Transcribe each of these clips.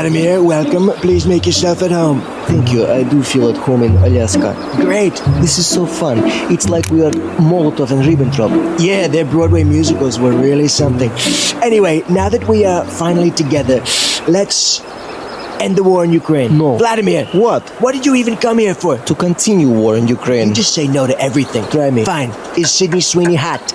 Vladimir, welcome. Please make yourself at home. Thank you. I do feel at home in Alaska. Great. This is so fun. It's like we are Molotov and Ribbentrop. Yeah, their Broadway musicals were really something. Anyway, now that we are finally together, let's end the war in Ukraine. No. Vladimir. What? What did you even come here for? To continue war in Ukraine. You just say no to everything. Try me. Fine. Is Sydney Sweeney hot?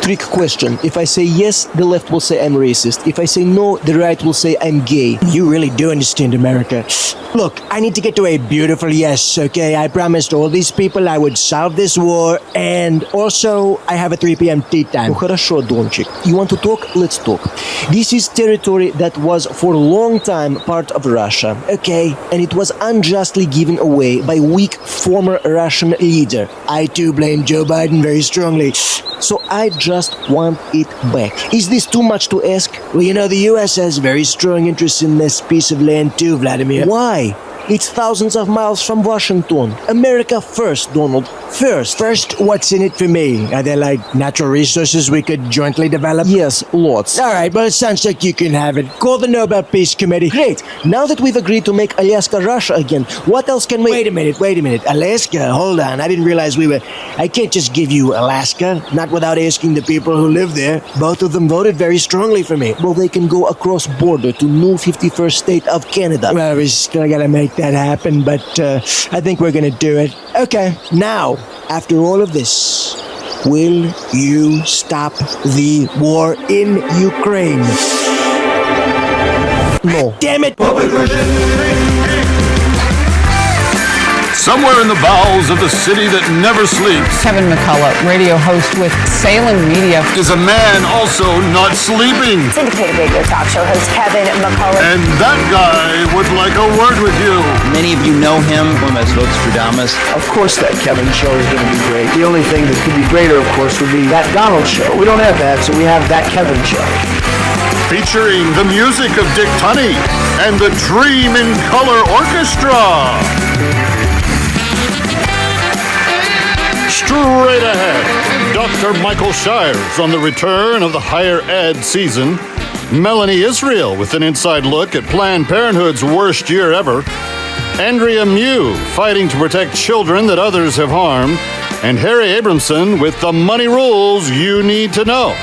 Trick question. If I say yes, the left will say I'm racist. If I say no, the right will say I'm gay. You really do understand America. Look, I need to get to a beautiful yes, okay? I promised all these people I would solve this war, and also I have a 3 p.m. tea time. Ну хорошо, Дончик. You want to talk? Let's talk. This is territory that was for a long time part of Russia. Okay. And it was unjustly given away by weak former Russian leader. I too blame Joe Biden very strongly. So I just want it back. Is this too much to ask? Well, you know, the U.S. has very strong interests in this piece of land too, Vladimir. Why? It's thousands of miles from Washington. America first, Donald. First. First, what's in it for me? Are there, like, natural resources we could jointly develop? Yes, lots. All right, well, it sounds like you can have it. Call the Nobel Peace Committee. Great. Now that we've agreed to make Alaska Russia again, what else can we... Wait a minute. Alaska? Hold on. I didn't realize we were... I can't just give you Alaska, not without asking the people who live there. Both of them voted very strongly for me. Well, they can go across border to new 51st state of Canada. Well, we still gotta make that happen, but I think we're gonna do it. Okay, now, after all of this, will you stop the war in Ukraine? No. Damn it! Somewhere in the bowels of the city that never sleeps Kevin McCullough, radio host with Salem Media, is a man also not sleeping. Syndicated radio talk show host Kevin McCullough. And that guy would like a word with you. Many of you know him, one of Votes for Damas. Of course that Kevin show is going to be great. The only thing that could be greater, of course, would be that Donald show. We don't have that, so we have that Kevin show. Featuring the music of Dick Tunney and the Dream in Color Orchestra. Straight ahead, Dr. Michael Shires on the return of the higher ed season. Melanie Israel with an inside look at Planned Parenthood's worst year ever. Andrea fighting to protect children that others have harmed. And Harry Abramson with the money rules you need to know.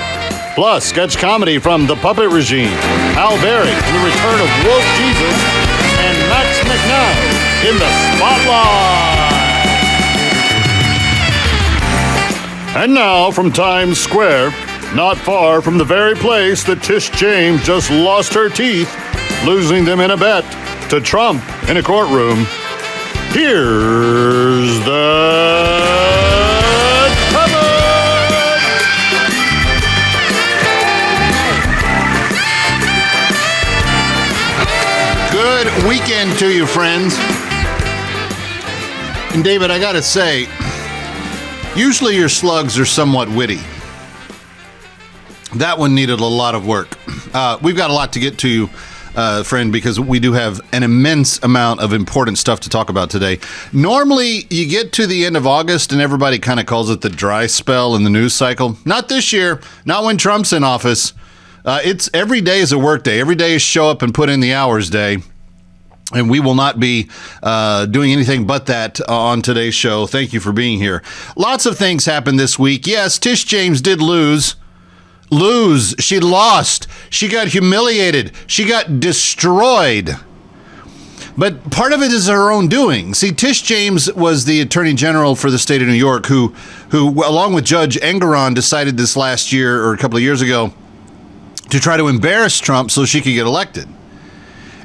Plus, sketch comedy from The Puppet Regime, Al Berry in the return of Woke Jesus, and Max McNally in the Spotlight. And now from Times Square, not far from the very place that Tish James just lost her teeth, losing them in a bet to Trump in a courtroom, here's the Good weekend to you, friends. And David, I gotta say, usually your slugs are somewhat witty. That one needed a lot of work. We've got a lot to get to, friend, because we do have an immense amount of important stuff to talk about today. Normally, you get to the end of August and everybody kind of calls it the dry spell in the news cycle. Not this year. Not when Trump's in office. It's every day is a work day. Every day is show up and put in the hours day. And we will not be doing anything but that on today's show. Thank you for being here. Lots of things happened this week. Yes, Tish James did lose. She lost. She got humiliated. She got destroyed. But part of it is her own doing. See, Tish James was the Attorney General for the state of New York, who along with Judge Engoron, decided this last year or a couple of years ago to try to embarrass Trump so she could get elected.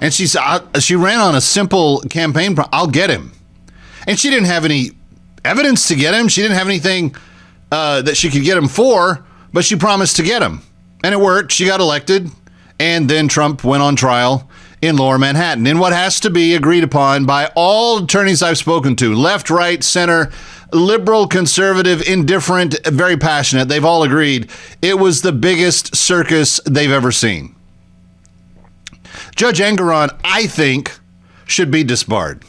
And she ran on a simple campaign. I'll get him. And she didn't have any evidence to get him. She didn't have anything that she could get him for, but she promised to get him. And it worked. She got elected. And then Trump went on trial in Lower Manhattan in what has to be agreed upon by all attorneys I've spoken to, left, right, center, liberal, conservative, indifferent, very passionate. They've all agreed it was the biggest circus they've ever seen. Judge Engoron, I think, should be disbarred.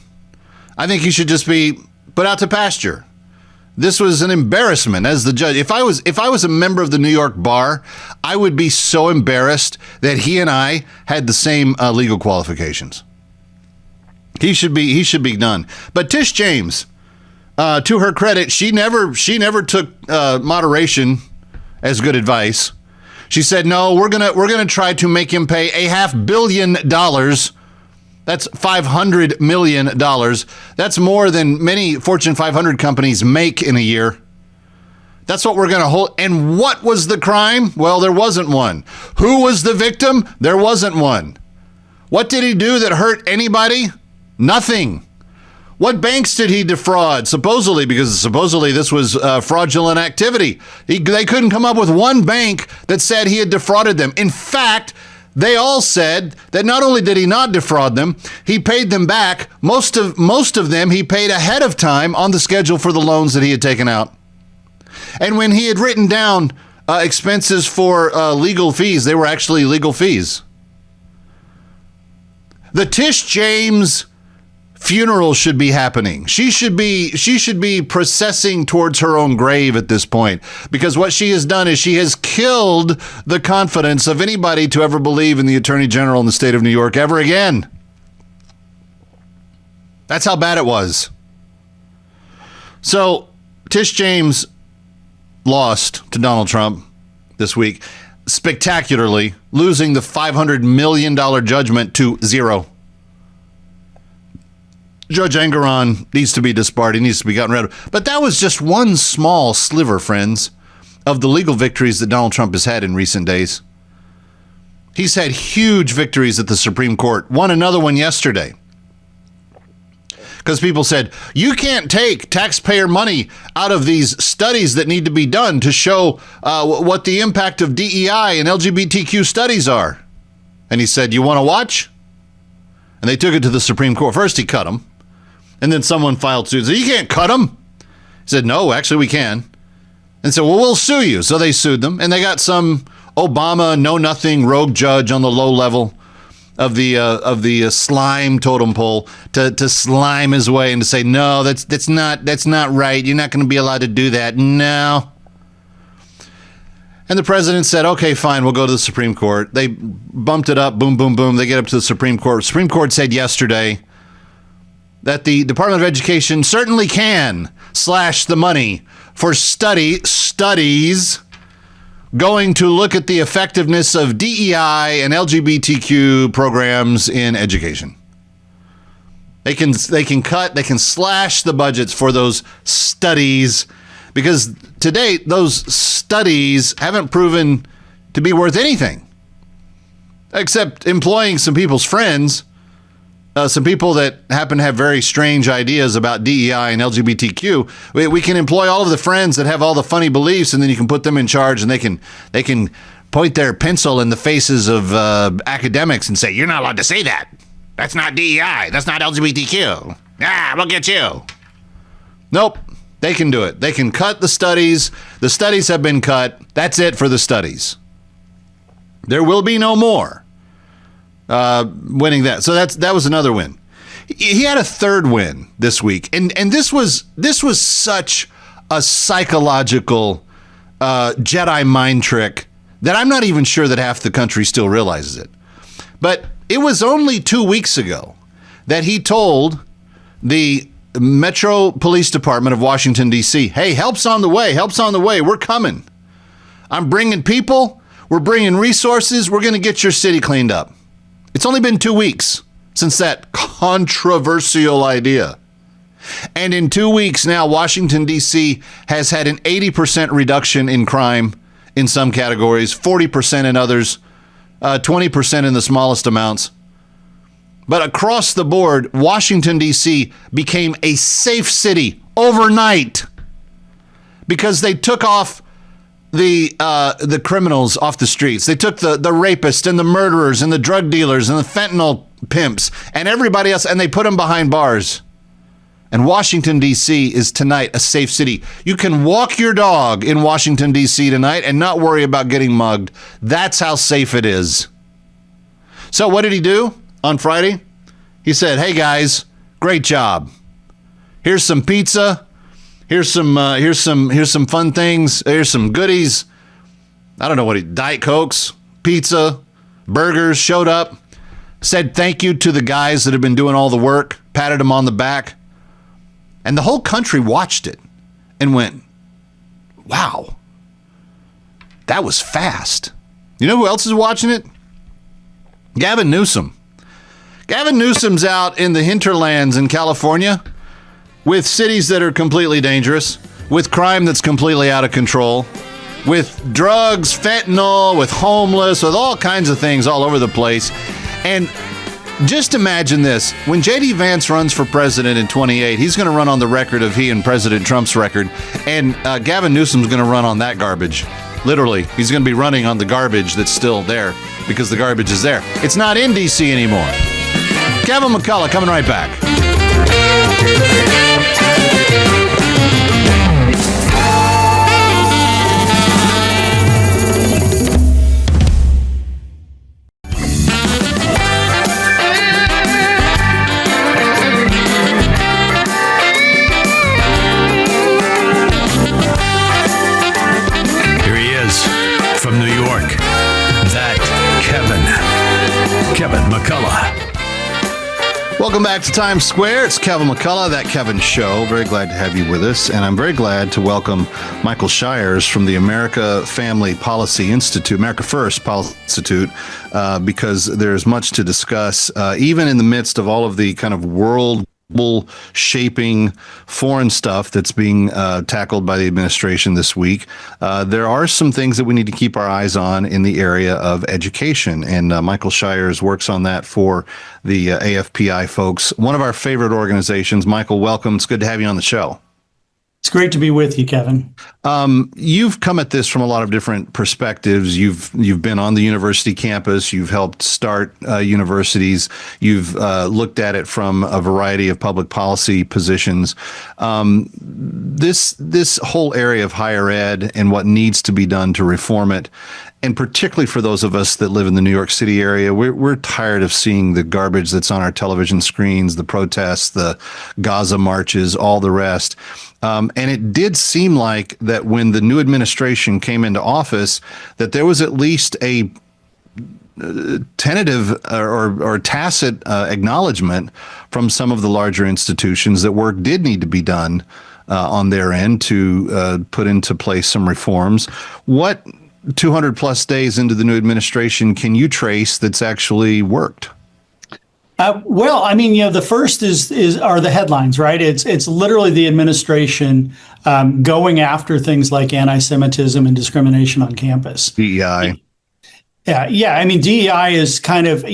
I think he should just be put out to pasture. This was an embarrassment as the judge. If I was a member of the New York bar, I would be so embarrassed that he and I had the same legal qualifications. He should be done. But Tish James, to her credit, she never took moderation as good advice. She said, "No, we're gonna try to make him pay $500 million. That's $500 million. That's more than many Fortune 500 companies make in a year. That's what we're going to hold." And what was the crime? Well, there wasn't one. Who was the victim? There wasn't one. What did he do that hurt anybody? Nothing. What banks did he defraud? Supposedly, because supposedly this was fraudulent activity. They couldn't come up with one bank that said he had defrauded them. In fact, they all said that not only did he not defraud them, he paid them back. Most of them he paid ahead of time on the schedule for the loans that he had taken out. And when he had written down expenses for legal fees, they were actually legal fees. The Tish James funeral should be happening. She should be processing towards her own grave at this point, because what she has done is she has killed the confidence of anybody to ever believe in the Attorney General in the state of New York ever again. That's how bad it was. So Tish James lost to Donald Trump this week spectacularly, losing the $500 million judgment to zero. Judge Engoron needs to be disbarred. He needs to be gotten rid of. But that was just one small sliver, friends, of the legal victories that Donald Trump has had in recent days. He's had huge victories at the Supreme Court. Won another one yesterday. Because people said, you can't take taxpayer money out of these studies that need to be done to show what the impact of DEI and LGBTQ studies are. And he said, you want to watch? And they took it to the Supreme Court. First, he cut them. And then someone filed suit. Said, you can't cut them. He said, no, actually we can. And said, well, we'll sue you. So they sued them. And they got some Obama know-nothing rogue judge on the low level of the slime totem pole to slime his way and to say, no, that's not right. You're not going to be allowed to do that. No. And the president said, okay, fine, we'll go to the Supreme Court. They bumped it up, boom, boom, boom. They get up to the Supreme Court. Supreme Court said yesterday that the Department of Education certainly can slash the money for studies going to look at the effectiveness of DEI and LGBTQ programs in education. They can slash the budgets for those studies, because to date, those studies haven't proven to be worth anything, except employing some people's friends, some people that happen to have very strange ideas about DEI and LGBTQ. We can employ all of the friends that have all the funny beliefs, and then you can put them in charge, and they can point their pencil in the faces of academics and say, you're not allowed to say that. That's not DEI. That's not LGBTQ. We'll get you. Nope. They can do it. They can cut the studies. The studies have been cut. That's it for the studies. There will be no more winning that. So that was another win. He had a third win this week, and this was such a psychological Jedi mind trick that I'm not even sure that half the country still realizes it. But it was only 2 weeks ago that he told the Metro Police Department of Washington, D.C., hey, help's on the way, we're coming. I'm bringing people, we're bringing resources, we're going to get your city cleaned up. It's only been 2 weeks since that controversial idea. And in 2 weeks now, Washington, D.C. has had an 80% reduction in crime in some categories, 40% in others, 20% in the smallest amounts. But across the board, Washington, D.C. became a safe city overnight because they took off the criminals off the streets. They took the rapists and the murderers and the drug dealers and the fentanyl pimps and everybody else, and they put them behind bars. And Washington, D.C. is tonight a safe city. You can walk your dog in Washington, D.C. tonight and not worry about getting mugged. That's how safe it is. So what did he do on Friday? He said, hey guys, great job. Here's some pizza. Here's some fun things. Here's some goodies. I don't know what Diet Cokes, pizza, burgers showed up. Said thank you to the guys that have been doing all the work. Patted them on the back. And the whole country watched it and went, wow, that was fast. You know who else is watching it? Gavin Newsom. Gavin Newsom's out in the hinterlands in California with cities that are completely dangerous, with crime that's completely out of control, with drugs, fentanyl, with homeless, with all kinds of things all over the place. And just imagine this. When J.D. Vance runs for president in 28, he's going to run on the record of he and President Trump's record. And Gavin Newsom's going to run on that garbage. Literally, he's going to be running on the garbage that's still there because the garbage is there. It's not in D.C. anymore. Kevin McCullough coming right back. Kevin McCullough. Welcome back to Times Square. It's Kevin McCullough, That Kevin Show. Very glad to have you with us. And I'm very glad to welcome Michael Shires from the America Family Policy Institute, America First Policy Institute, because there's much to discuss, even in the midst of all of the kind of world shaping foreign stuff that's being tackled by the administration this week. There are some things that we need to keep our eyes on in the area of education, and Michael Shires works on that for the AFPI folks, one of our favorite organizations. Michael, welcome. It's good to have you on the show. It's great to be with you, Kevin. You've come at this from a lot of different perspectives. You've been on the university campus. You've helped start universities. You've looked at it from a variety of public policy positions. This whole area of higher ed and what needs to be done to reform it, and particularly for those of us that live in the New York City area, we're tired of seeing the garbage that's on our television screens, the protests, the Gaza marches, all the rest. And it did seem like that when the new administration came into office, that there was at least a tentative or tacit acknowledgement from some of the larger institutions that work did need to be done on their end to put into place some reforms. What 200 plus days into the new administration can you trace that's actually worked? Well, I mean, the first are the headlines, right? It's literally the administration going after things like anti-Semitism and discrimination on campus. DEI. Yeah. I mean, DEI is kind of,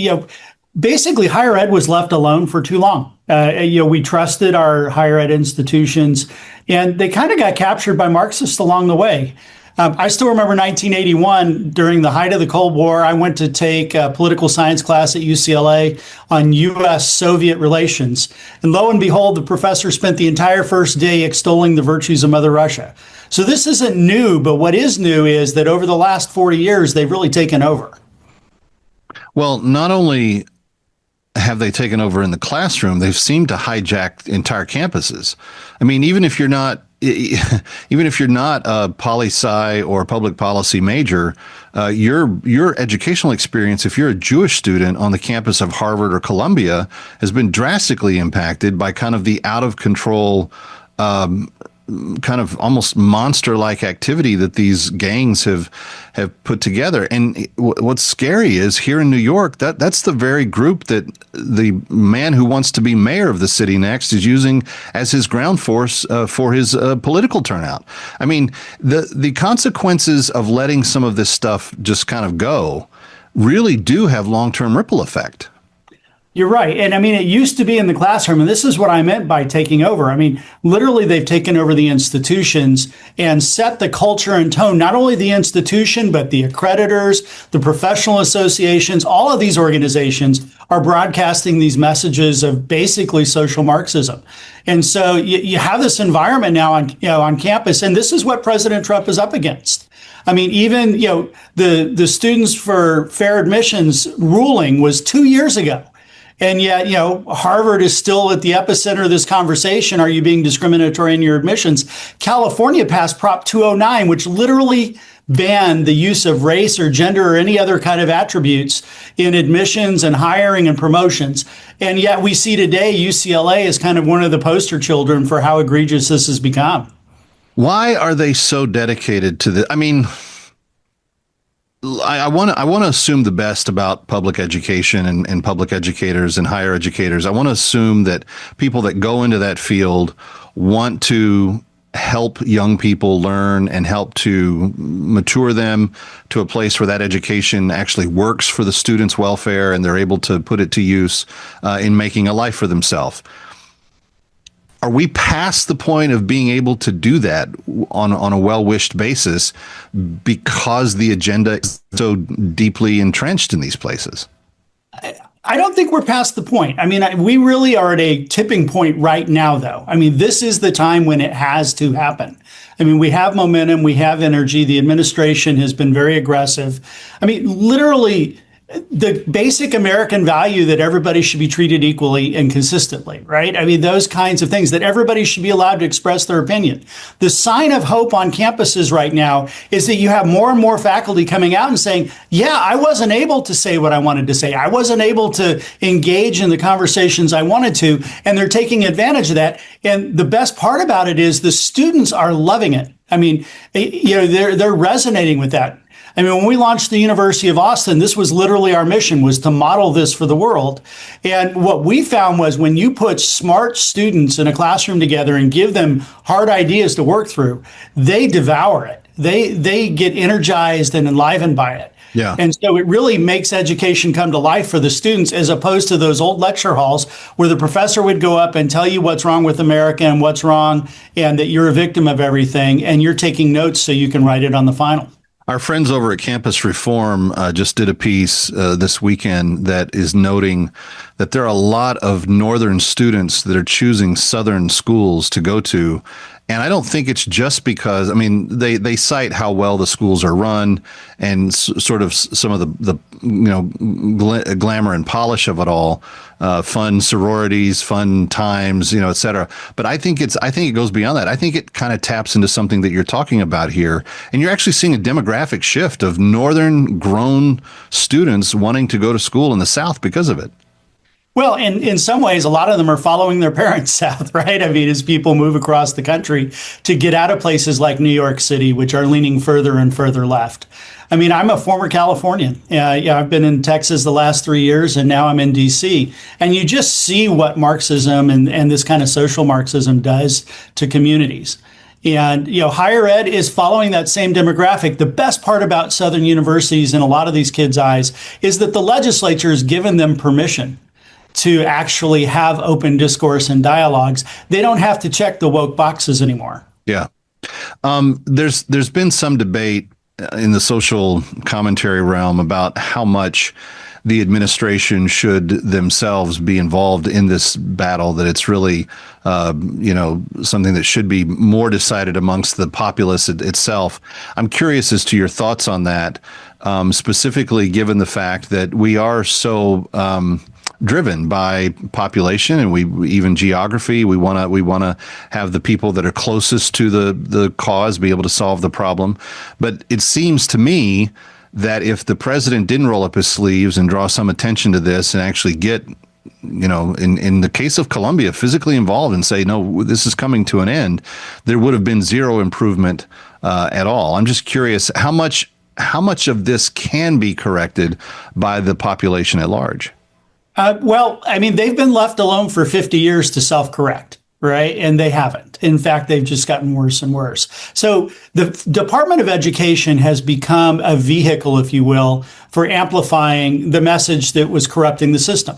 basically higher ed was left alone for too long. We trusted our higher ed institutions, and they kind of got captured by Marxists along the way. I still remember 1981, during the height of the Cold War. I went to take a political science class at UCLA on U.S.-Soviet relations. And lo and behold, the professor spent the entire first day extolling the virtues of Mother Russia. So this isn't new, but what is new is that over the last 40 years, they've really taken over. Well, not only have they taken over in the classroom, they've seemed to hijack entire campuses. I mean, even if you're not a poli-sci or public policy major, your educational experience, if you're a Jewish student on the campus of Harvard or Columbia, has been drastically impacted by kind of the out of control, kind of almost monster-like activity that these gangs have put together. And what's scary is here in New York, that's the very group that the man who wants to be mayor of the city next is using as his ground force for his political turnout. I mean, the consequences of letting some of this stuff just kind of go really do have long-term ripple effect. You're right. And I mean, it used to be in the classroom, and this is what I meant by taking over. I mean, literally, they've taken over the institutions and set the culture and tone, not only the institution, but the accreditors, the professional associations. All of these organizations are broadcasting these messages of basically social Marxism. And so you have this environment now on campus, and this is what President Trump is up against. I mean, even, the Students for Fair Admissions ruling was 2 years ago. And yet, Harvard is still at the epicenter of this conversation. Are you being discriminatory in your admissions? California passed Prop 209, which literally banned the use of race or gender or any other kind of attributes in admissions and hiring and promotions. And yet we see today UCLA is kind of one of the poster children for how egregious this has become. Why are they so dedicated to this? I mean, I want to assume the best about public education and public educators and higher educators. I want to assume that people that go into that field want to help young people learn and help to mature them to a place where that education actually works for the students' welfare and they're able to put it to use in making a life for themselves. Are we past the point of being able to do that on a well-wished basis because the agenda is so deeply entrenched in these places? I don't think we're past the point. I mean, we really are at a tipping point right now, though. I mean, this is the time when it has to happen. I mean, we have momentum, we have energy. The administration has been very aggressive. I mean, literally, the basic American value that everybody should be treated equally and consistently, right? I mean, those kinds of things, that everybody should be allowed to express their opinion. The sign of hope on campuses right now is that you have more and more faculty coming out and saying, yeah, I wasn't able to say what I wanted to say. I wasn't able to engage in the conversations I wanted to, and they're taking advantage of that. And the best part about it is the students are loving it. I mean, they're resonating with that. I mean, when we launched the University of Austin, this was literally our mission, was to model this for the world. And what we found was when you put smart students in a classroom together and give them hard ideas to work through, they devour it. They get energized and enlivened by it. Yeah. And so it really makes education come to life for the students, as opposed to those old lecture halls where the professor would go up and tell you what's wrong with America and what's wrong, and that you're a victim of everything, and you're taking notes so you can write it on the final. Our friends over at Campus Reform just did a piece this weekend that is noting that there are a lot of Northern students that are choosing Southern schools to go to. And I don't think it's just because, I mean, they cite how well the schools are run and sort of some of the glamour and polish of it all, fun sororities, fun times, et cetera. But I think it goes beyond that. I think it kind of taps into something that you're talking about here. And you're actually seeing a demographic shift of Northern grown students wanting to go to school in the South because of it. Well, in some ways, a lot of them are following their parents south, right? I mean, as people move across the country to get out of places like New York City, which are leaning further and further left. I mean, I'm a former Californian. I've been in Texas the last 3 years, and now I'm in D.C. And you just see what Marxism and this kind of social Marxism does to communities. And, higher ed is following that same demographic. The best part about Southern universities in a lot of these kids' eyes is that the legislature has given them permission to actually have open discourse and dialogues. They don't have to check the woke boxes anymore. Yeah. There's been some debate in the social commentary realm about how much the administration should themselves be involved in this battle, that it's really, something that should be more decided amongst the populace itself. I'm curious as to your thoughts on that, specifically given the fact that we are so driven by population and we even geography. We want to have the people that are closest to the cause be able to solve the problem. But it seems to me that if the president didn't roll up his sleeves and draw some attention to this and actually get, in the case of Colombia, physically involved and say, no, this is coming to an end, there would have been zero improvement at all. I'm just curious how much of this can be corrected by the population at large. Well, I mean, they've been left alone for 50 years to self-correct, right? And they haven't. In fact, they've just gotten worse and worse. So the Department of Education has become a vehicle, if you will, for amplifying the message that was corrupting the system.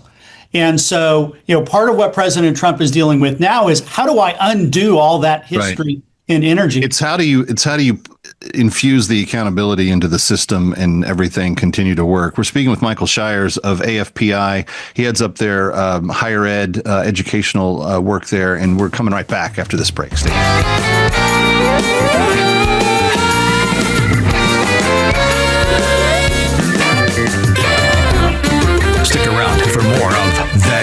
And so, part of what President Trump is dealing with now is, how do I undo all that history and energy? It's how do you infuse the accountability into the system and everything continue to work. We're speaking with Michael Shires of AFPI. He heads up their higher ed educational work there, and we're coming right back after this break. Stay Stick around for more of That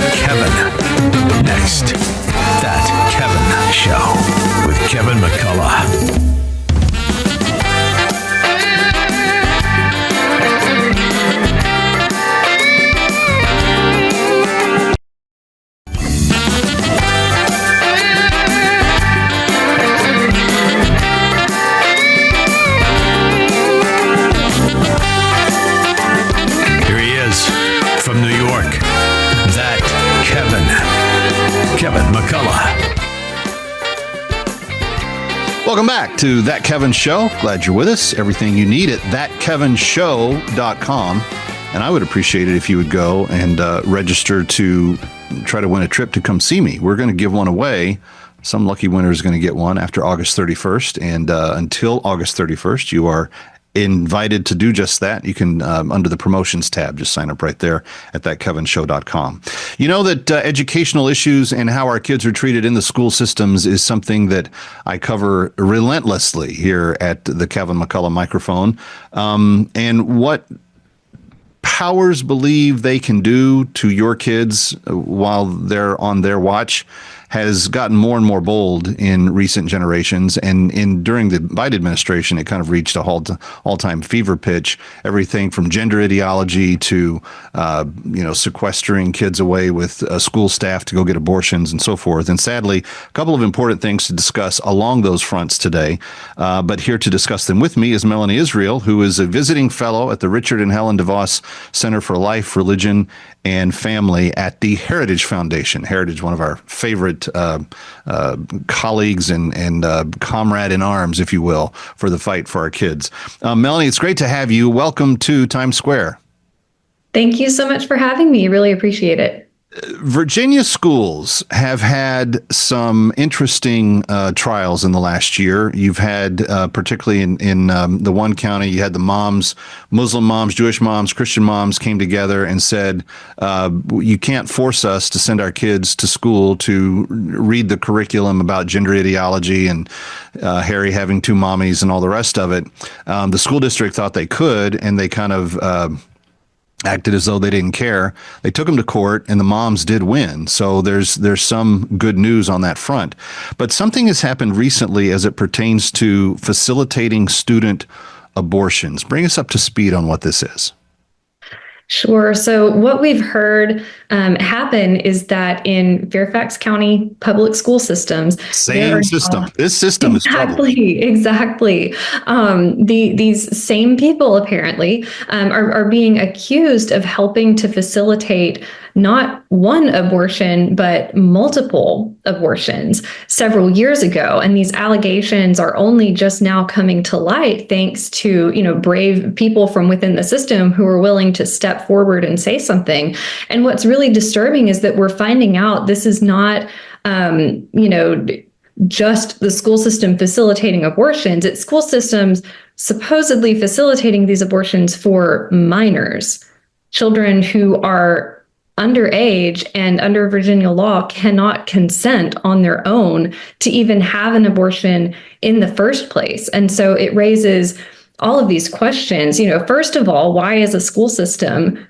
Welcome back to That Kevin Show. Glad you're with us. Everything you need at thatkevinshow.com. And I would appreciate it if you would go and register to try to win a trip to come see me. We're going to give one away. Some lucky winner is going to get one after August 31st. And until August 31st, you are invited to do just that. You can, under the promotions tab, just sign up right there at thatkevinshow.com. You know that educational issues and how our kids are treated in the school systems is something that I cover relentlessly here at the Kevin McCullough microphone. And what powers believe they can do to your kids while they're on their watch has gotten more and more bold in recent generations. And during the Biden administration, it kind of reached a all-time fever pitch. Everything from gender ideology to, sequestering kids away with school staff to go get abortions and so forth. And sadly, a couple of important things to discuss along those fronts today. But here to discuss them with me is Melanie Israel, who is a visiting fellow at the Richard and Helen DeVos Center for Life, Religion, and Family at the Heritage Foundation. Heritage, one of our favorite colleagues and comrade in arms, if you will, for the fight for our kids. Melanie, it's great to have you. Welcome to Times Square. Thank you so much for having me. Really appreciate it. Virginia schools have had some interesting trials in the last year. You've had, particularly in the one county, you had the moms, Muslim moms, Jewish moms, Christian moms came together and said, you can't force us to send our kids to school to read the curriculum about gender ideology and Harry having two mommies and all the rest of it. The school district thought they could, and they kind of acted as though they didn't care. They took them to court, and the moms did win. So there's some good news on that front. But something has happened recently as it pertains to facilitating student abortions. Bring us up to speed on what this is. Sure. So what we've heard happen is that in Fairfax County public school systems, same system. This system is trouble. Exactly. These same people apparently are being accused of helping to facilitate not one abortion, but multiple abortions several years ago. And these allegations are only just now coming to light thanks to, brave people from within the system who are willing to step forward and say something. And what's really disturbing is that we're finding out this is not, just the school system facilitating abortions. It's school systems supposedly facilitating these abortions for minors, children who are underage and under Virginia law cannot consent on their own to even have an abortion in the first place. And so it raises all of these questions. First of all, why is a school system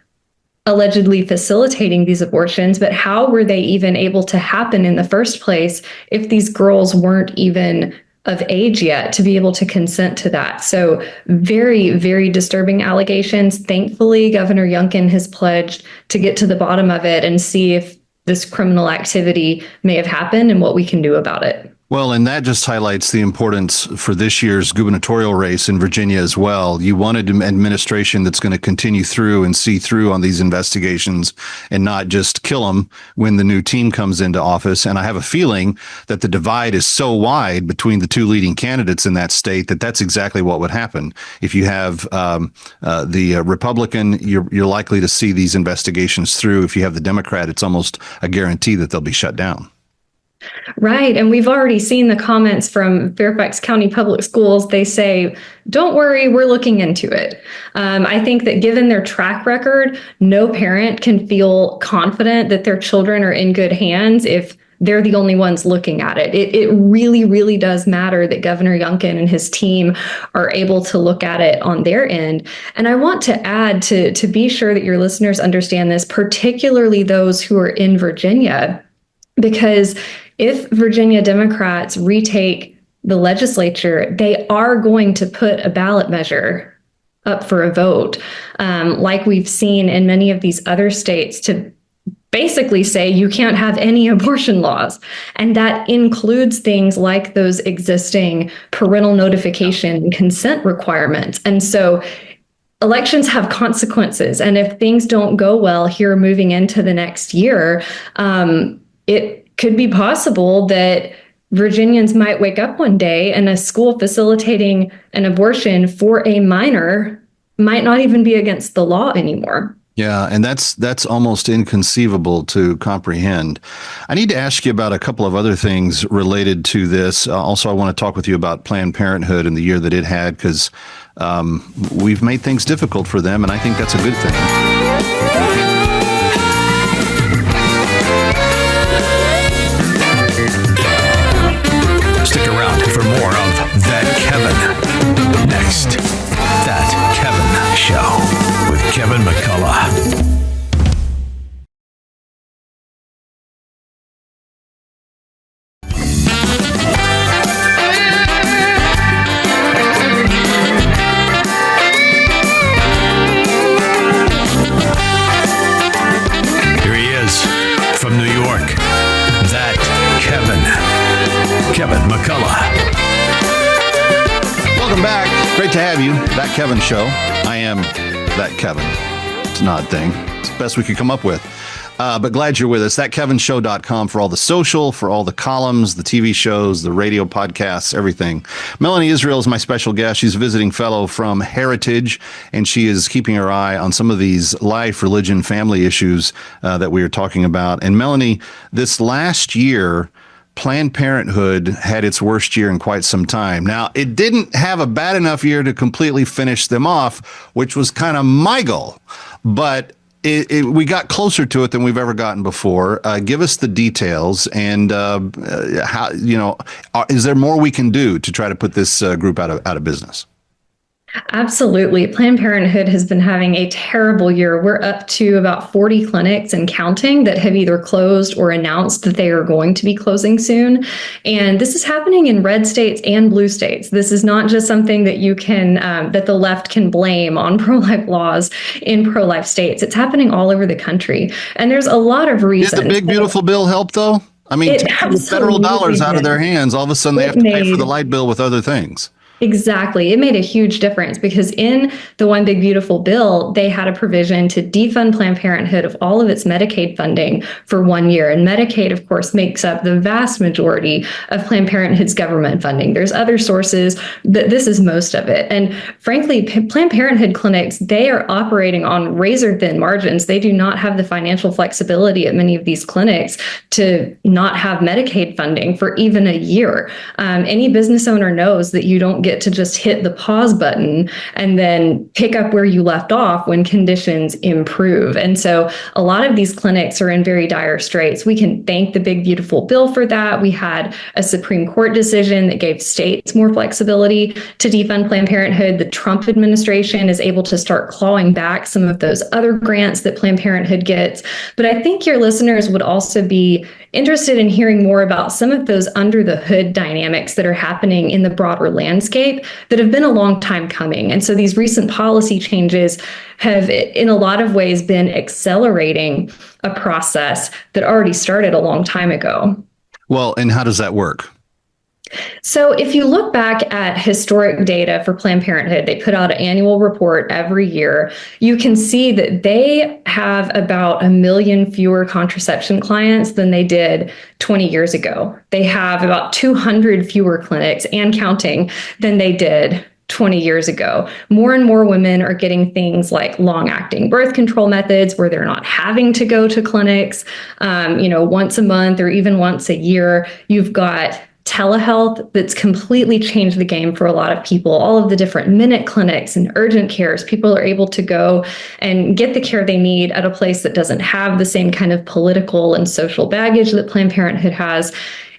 allegedly facilitating these abortions? But how were they even able to happen in the first place if these girls weren't even of age yet to be able to consent to that? So very, very disturbing allegations. Thankfully, Governor Youngkin has pledged to get to the bottom of it and see if this criminal activity may have happened and what we can do about it. Well, and that just highlights the importance for this year's gubernatorial race in Virginia as well. You wanted an administration that's going to continue through and see through on these investigations and not just kill them when the new team comes into office. And I have a feeling that the divide is so wide between the two leading candidates in that state that that's exactly what would happen. If you have the Republican, you're likely to see these investigations through. If you have the Democrat, it's almost a guarantee that they'll be shut down. Right. And we've already seen the comments from Fairfax County Public Schools. They say, don't worry, we're looking into it. I think that given their track record, no parent can feel confident that their children are in good hands if they're the only ones looking at it. It really, really does matter that Governor Youngkin and his team are able to look at it on their end. And I want to add to be sure that your listeners understand this, particularly those who are in Virginia, because if Virginia Democrats retake the legislature, they are going to put a ballot measure up for a vote, like we've seen in many of these other states, to basically say you can't have any abortion laws. And that includes things like those existing parental notification and consent requirements. And so elections have consequences. And if things don't go well here moving into the next year, it could be possible that Virginians might wake up one day and a school facilitating an abortion for a minor might not even be against the law anymore. Yeah, and that's almost inconceivable to comprehend. I need to ask you about a couple of other things related to this. Also, I want to talk with you about Planned Parenthood and the year that it had, because we've made things difficult for them, and I think that's a good thing. Stick around for more of That Kevin. Next, That Kevin Show with Kevin McCullough. Here he is from New York. That Kevin McCullough. Welcome back. Great to have you. That Kevin Show. I am That Kevin. It's an odd thing. It's the best we could come up with. But glad you're with us. ThatKevinShow.com for all the social, for all the columns, the TV shows, the radio podcasts, everything. Melanie Israel is my special guest. She's a visiting fellow from Heritage, and she is keeping her eye on some of these life, religion, family issues that we are talking about. And Melanie, this last year, Planned Parenthood had its worst year in quite some time. Now, it didn't have a bad enough year to completely finish them off, which was kind of my goal. But we got closer to it than we've ever gotten before. Give us the details, and how, is there more we can do to try to put this group out of business? Absolutely. Planned Parenthood has been having a terrible year. We're up to about 40 clinics and counting that have either closed or announced that they are going to be closing soon. And this is happening in red states and blue states. This is not just something that you can, that the left can blame on pro-life laws in pro-life states. It's happening all over the country. And there's a lot of reasons. Did the big, beautiful bill help, though? I mean, taking the federal dollars out of their hands, all of a sudden they have to pay for the light bill with other things. Exactly. It made a huge difference because in the One Big Beautiful Bill, they had a provision to defund Planned Parenthood of all of its Medicaid funding for 1 year. And Medicaid, of course, makes up the vast majority of Planned Parenthood's government funding. There's other sources, but this is most of it. And frankly, Planned Parenthood clinics, they are operating on razor thin margins. They do not have the financial flexibility at many of these clinics to not have Medicaid funding for even a year. Any business owner knows that you don't get to just hit the pause button and then pick up where you left off when conditions improve. And so a lot of these clinics are in very dire straits. We can thank the Big Beautiful Bill for that. We had a Supreme Court decision that gave states more flexibility to defund Planned Parenthood. The Trump administration is able to start clawing back some of those other grants that Planned Parenthood gets. But I think your listeners would also be interested in hearing more about some of those under the hood dynamics that are happening in the broader landscape that have been a long time coming. And so these recent policy changes have, in a lot of ways, been accelerating a process that already started a long time ago. Well, and how does that work? So if you look back at historic data for Planned Parenthood, they put out an annual report every year. You can see that they have about 1 million fewer contraception clients than they did 20 years ago. They have about 200 fewer clinics and counting than they did 20 years ago. More and more women are getting things like long-acting birth control methods where they're not having to go to clinics, once a month or even once a year. You've got telehealth that's completely changed the game for a lot of people. All of the different minute clinics and urgent cares, people are able to go and get the care they need at a place that doesn't have the same kind of political and social baggage that Planned Parenthood has.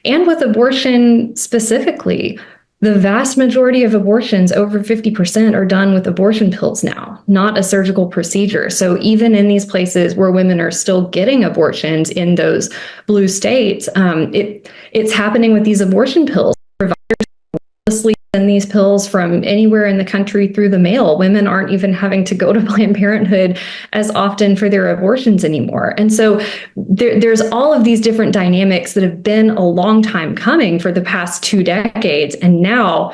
And with abortion specifically, the vast majority of abortions, over 50%, are done with abortion pills now, not a surgical procedure. So even in these places where women are still getting abortions in those blue states, it's happening with these abortion pills. Providers send these pills from anywhere in the country through the mail. Women aren't even having to go to Planned Parenthood as often for their abortions anymore. And so there's all of these different dynamics that have been a long time coming for the past 2 decades. And now,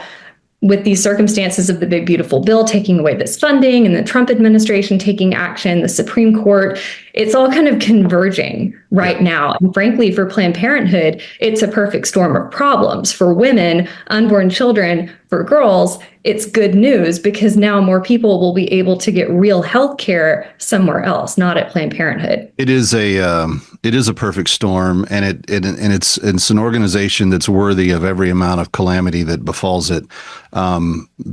with these circumstances of the Big Beautiful Bill taking away this funding and the Trump administration taking action, the Supreme Court, it's all kind of converging right now. And frankly, for Planned Parenthood, it's a perfect storm of problems. For women, unborn children, for girls, it's good news because now more people will be able to get real health care somewhere else, not at Planned Parenthood. It is a perfect storm, and it's an organization that's worthy of every amount of calamity that befalls it.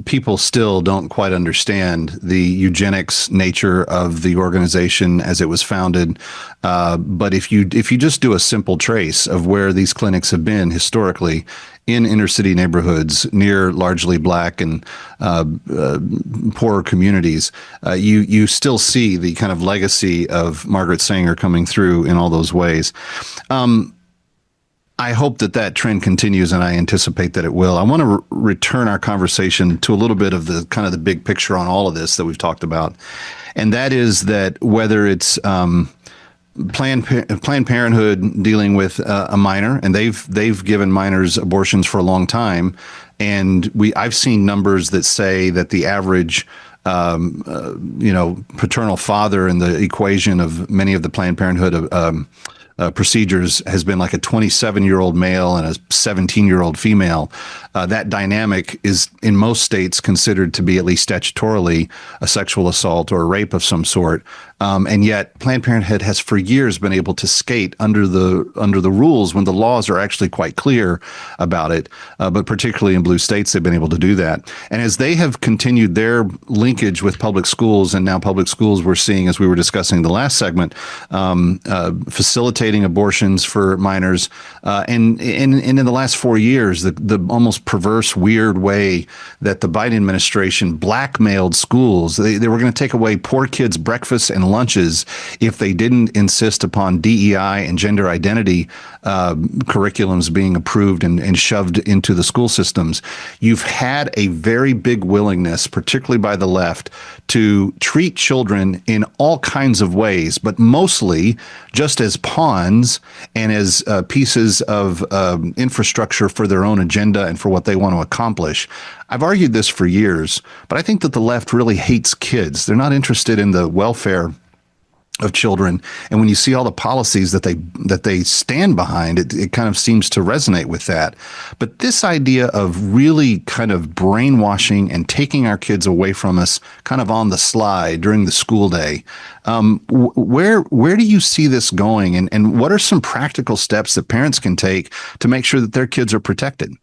People still don't quite understand the eugenics nature of the organization as it was founded. But if you just do a simple trace of where these clinics have been historically in inner city neighborhoods near largely Black and poorer communities, you still see the kind of legacy of Margaret Sanger coming through in all those ways. I hope that trend continues, and I anticipate that it will. I want to return our conversation to a little bit of the kind of the big picture on all of this that we've talked about, and that is that whether it's Planned Parenthood dealing with a minor, and they've given minors abortions for a long time, and I've seen numbers that say that the average paternal father in the equation of many of the Planned Parenthood procedures has been like a 27-year-old male and a 17-year-old female. That dynamic is in most states considered to be at least statutorily a sexual assault or a rape of some sort. And yet Planned Parenthood has for years been able to skate under the rules when the laws are actually quite clear about it. But particularly in blue states, they've been able to do that. And as they have continued their linkage with public schools, and now public schools we're seeing, as we were discussing the last segment, facilitating abortions for minors. And in the last 4 years, the almost perverse, weird way that the Biden administration blackmailed schools. They were going to take away poor kids' breakfasts and lunches if they didn't insist upon DEI and gender identity curriculums being approved and shoved into the school systems. You've had a very big willingness, particularly by the left, to treat children in all kinds of ways, but mostly just as pawns and as pieces of infrastructure for their own agenda and for what they want to accomplish. I've argued this for years, but I think that the left really hates kids. They're not interested in the welfare of children. And when you see all the policies that they stand behind, it kind of seems to resonate with that. But this idea of really kind of brainwashing and taking our kids away from us kind of on the sly during the school day, where do you see this going? And what are some practical steps that parents can take to make sure that their kids are protected?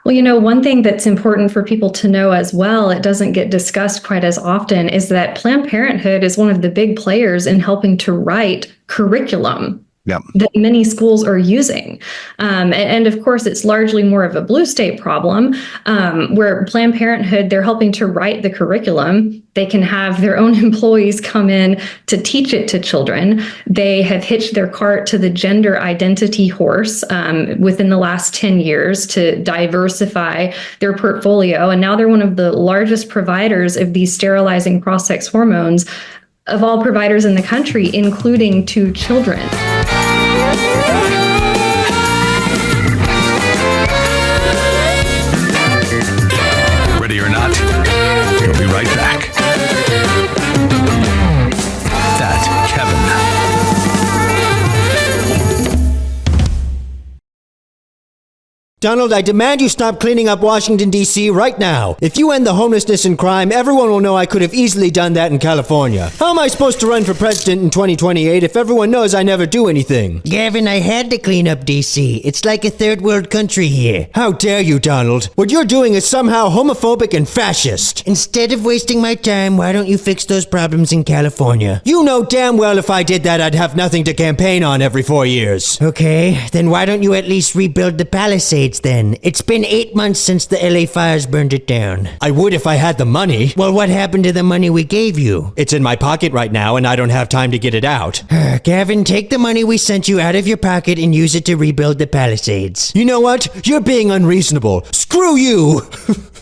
Well, one thing that's important for people to know as well, it doesn't get discussed quite as often, is that Planned Parenthood is one of the big players in helping to write curriculum that many schools are using. And of course, it's largely more of a blue state problem where Planned Parenthood, they're helping to write the curriculum. They can have their own employees come in to teach it to children. They have hitched their cart to the gender identity horse within the last 10 years to diversify their portfolio. And now they're one of the largest providers of these sterilizing cross-sex hormones of all providers in the country, including to children. Ready or not, we'll be right back. That Kevin. Donald, I demand you stop cleaning up Washington, D.C. right now. If you end the homelessness and crime, everyone will know I could have easily done that in California. How am I supposed to run for president in 2028 if everyone knows I never do anything? Gavin, I had to clean up D.C. It's like a third world country here. How dare you, Donald? What you're doing is somehow homophobic and fascist. Instead of wasting my time, why don't you fix those problems in California? You know damn well if I did that, I'd have nothing to campaign on every 4 years. Okay, then why don't you at least rebuild the Palisades then? It's been 8 months since the LA fires burned it down. I would if I had the money. Well, what happened to the money we gave you? It's in my pocket right now and I don't have time to get it out. Gavin, take the money we sent you out of your pocket and use it to rebuild the Palisades. You know what? You're being unreasonable. Screw you!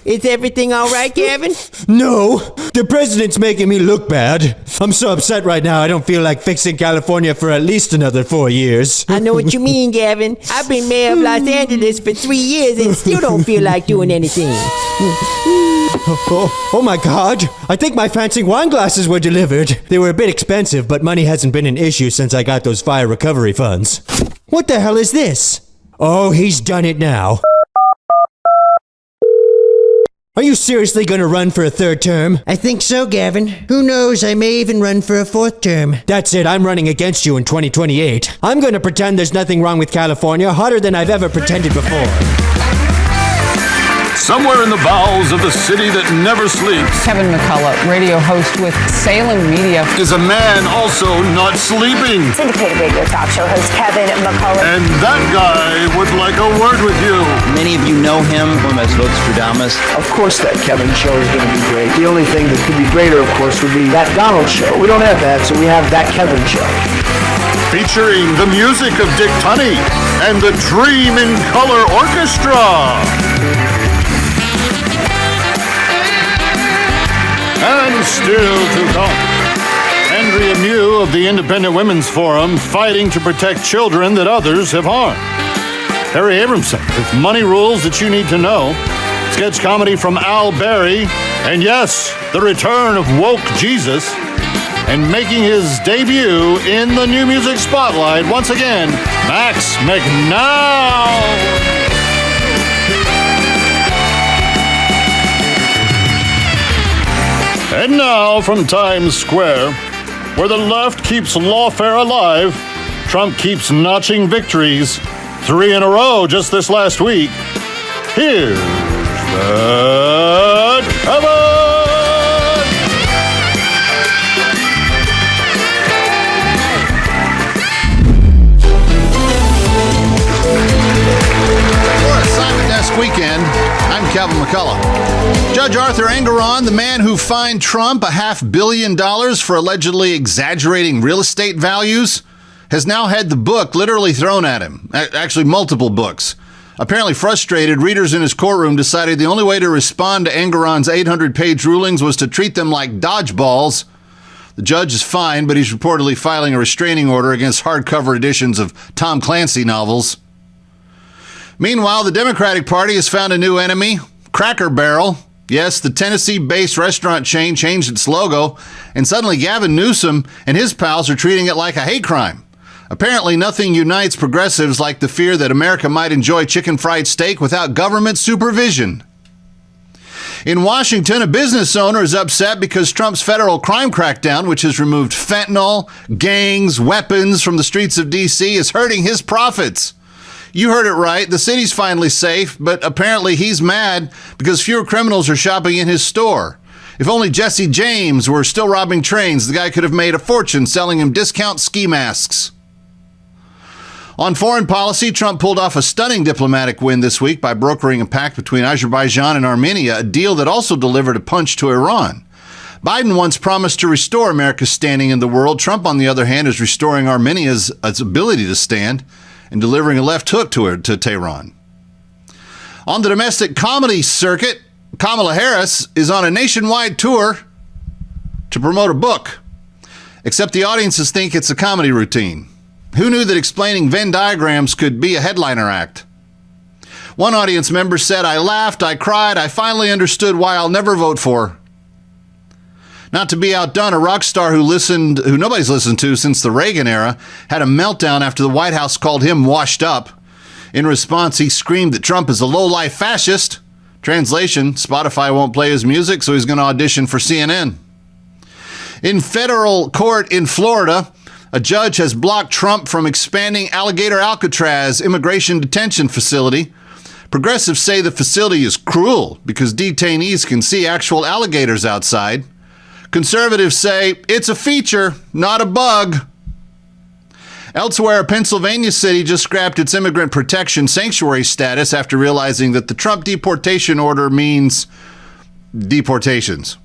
Is everything all right, Gavin? No, the president's making me look bad. I'm so upset right now I don't feel like fixing California for at least another 4 years. I know what you mean, Gavin. I've been mayor of Los Angeles for 3 years and still don't feel like doing anything. Oh my God! I think my fancy wine glasses were delivered. They were a bit expensive, but money hasn't been an issue since I got those fire recovery funds. What the hell is this? Oh, he's done it now. Are you seriously gonna run for a third term? I think so, Gavin. Who knows, I may even run for a fourth term. That's it, I'm running against you in 2028. I'm gonna pretend there's nothing wrong with California harder than I've ever pretended before. Somewhere in the bowels of the city that never sleeps Kevin McCullough, radio host with Salem Media, is a man also not sleeping. Syndicated radio talk show host Kevin McCullough. And that guy would like a word with you. Many of you know him from his Votes. Of course that Kevin show is going to be great. The only thing that could be greater, of course, would be that Donald show. We don't have that, so we have that Kevin show. Featuring the music of Dick Tunney and the Dream in Color Orchestra. And still to come, Andrea Mew of the Independent Women's Forum fighting to protect children that others have harmed. Harry Abramson with money rules that you need to know. Sketch comedy from Al Berry. And yes, the return of woke Jesus. And making his debut in the New Music Spotlight, once again, Max McNow. And now, from Times Square, where the left keeps lawfare alive, Trump keeps notching victories, 3 in a row just this last week. Here's the Kevin! For a Simon Desk Weekend, I'm Kevin McCullough. Judge Arthur Engoron, the man who fined Trump $500 million for allegedly exaggerating real estate values, has now had the book literally thrown at him. Actually, multiple books. Apparently frustrated, readers in his courtroom decided the only way to respond to Engoron's 800-page rulings was to treat them like dodgeballs. The judge is fined, but he's reportedly filing a restraining order against hardcover editions of Tom Clancy novels. Meanwhile, the Democratic Party has found a new enemy, Cracker Barrel. Yes, the Tennessee-based restaurant chain changed its logo, and suddenly Gavin Newsom and his pals are treating it like a hate crime. Apparently, nothing unites progressives like the fear that America might enjoy chicken fried steak without government supervision. In Washington, a business owner is upset because Trump's federal crime crackdown, which has removed fentanyl, gangs, weapons from the streets of D.C., is hurting his profits. You heard it right. The city's finally safe, but apparently he's mad because fewer criminals are shopping in his store. If only Jesse James were still robbing trains, the guy could have made a fortune selling him discount ski masks. On foreign policy, Trump pulled off a stunning diplomatic win this week by brokering a pact between Azerbaijan and Armenia, a deal that also delivered a punch to Iran. Biden once promised to restore America's standing in the world. Trump, on the other hand, is restoring Armenia's ability to stand and delivering a left hook to Tehran. On the domestic comedy circuit, Kamala Harris is on a nationwide tour to promote a book, except the audiences think it's a comedy routine. Who knew that explaining Venn diagrams could be a headliner act? One audience member said, "I laughed, I cried, I finally understood why I'll never vote for." Not to be outdone, a rock star who nobody's listened to since the Reagan era, had a meltdown after the White House called him washed up. In response, he screamed that Trump is a low-life fascist. Translation, Spotify won't play his music, so he's going to audition for CNN. In federal court in Florida, a judge has blocked Trump from expanding Alligator Alcatraz immigration detention facility. Progressives say the facility is cruel because detainees can see actual alligators outside. Conservatives say it's a feature, not a bug. Elsewhere, a Pennsylvania city just scrapped its immigrant protection sanctuary status after realizing that the Trump deportation order means deportations.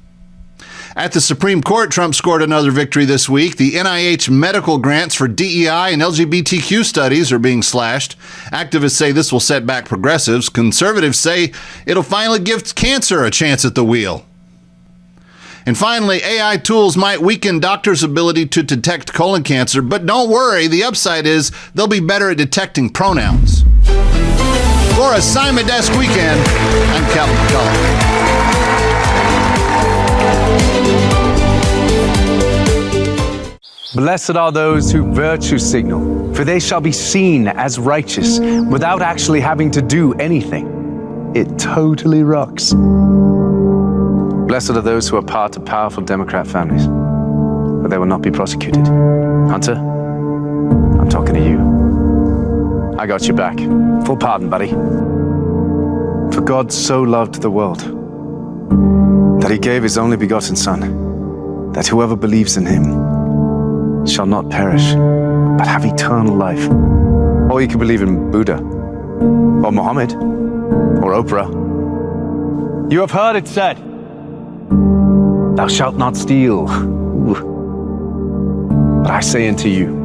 At the Supreme Court, Trump scored another victory this week. The NIH medical grants for DEI and LGBTQ studies are being slashed. Activists say this will set back progressives. Conservatives say it'll finally give cancer a chance at the wheel. And finally, AI tools might weaken doctors' ability to detect colon cancer, but don't worry, the upside is they'll be better at detecting pronouns. For a Simon Desk Weekend, I'm Kevin McCullough. Blessed are those who virtue signal, for they shall be seen as righteous without actually having to do anything. It totally rocks. Blessed are those who are part of powerful Democrat families, but they will not be prosecuted. Hunter, I'm talking to you. I got your back. Full pardon, buddy. For God so loved the world that he gave his only begotten Son, that whoever believes in him shall not perish, but have eternal life. Or you can believe in Buddha, or Muhammad, or Oprah. You have heard it said, thou shalt not steal. But I say unto you,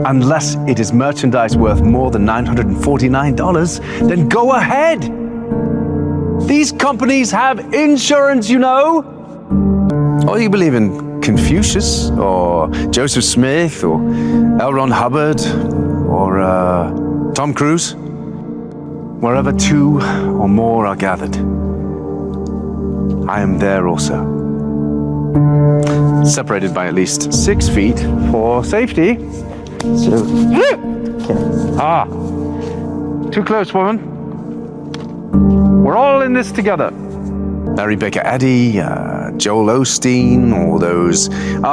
unless it is merchandise worth more than $949, then go ahead. These companies have insurance, you know. Or you believe in Confucius, or Joseph Smith, or L. Ron Hubbard, or Tom Cruise. Wherever two or more are gathered, I am there also. Separated by at least 6 feet for safety. So, too close, woman. We're all in this together. Larry Baker Eddy, Joel Osteen, or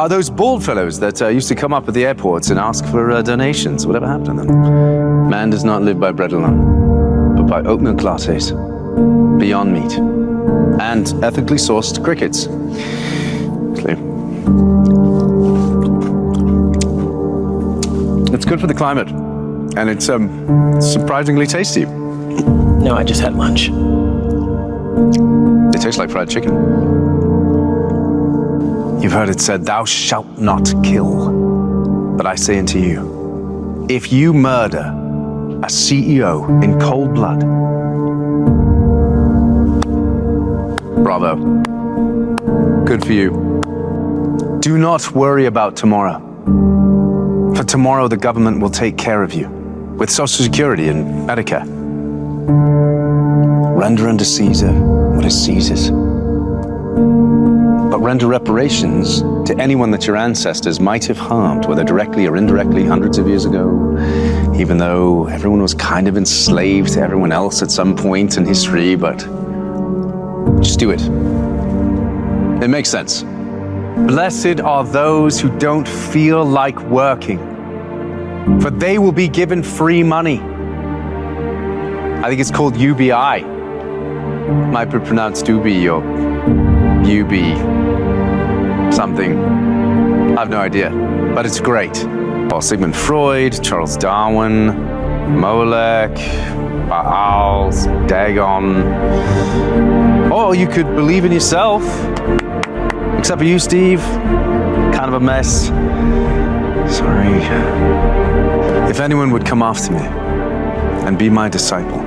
those bald fellows that used to come up at the airports and ask for donations. Whatever happened to them? Man does not live by bread alone, but by oat milk lattes, Beyond Meat, and ethically sourced crickets. It's good for the climate, and it's surprisingly tasty. No, I just had lunch. It tastes like fried chicken. You've heard it said, thou shalt not kill. But I say unto you, if you murder a CEO in cold blood, bravo. Good for you. Do not worry about tomorrow. For tomorrow the government will take care of you with Social Security and Medicare. Render unto Caesar what is Caesar's. But render reparations to anyone that your ancestors might have harmed, whether directly or indirectly, hundreds of years ago, even though everyone was kind of enslaved to everyone else at some point in history, but just do it. It makes sense. Blessed are those who don't feel like working, for they will be given free money. I think it's called UBI. Might be pronounced Doobie or UB something. I have no idea, but it's great. Well, Sigmund Freud, Charles Darwin, Molech, Baal, Dagon. Or you could believe in yourself. Except for you, Steve. Kind of a mess. Sorry. If anyone would come after me and be my disciple,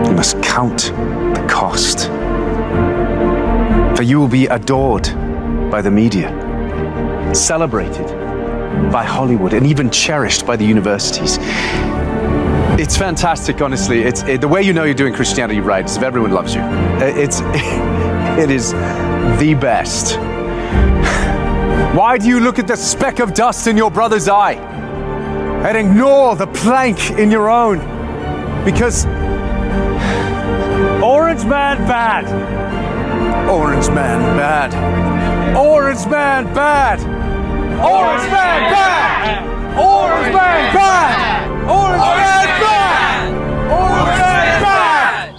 you must count the cost. For you will be adored by the media, celebrated by Hollywood, and even cherished by the universities. It's fantastic, honestly. The way you know you're doing Christianity right is if everyone loves you. It is the best. Why do you look at the speck of dust in your brother's eye and ignore the plank in your own? Because Orange Man bad. Orange Man bad. Orange Man bad. Orange Man bad. Orange Man bad. Orange Man bad. Orange Man bad.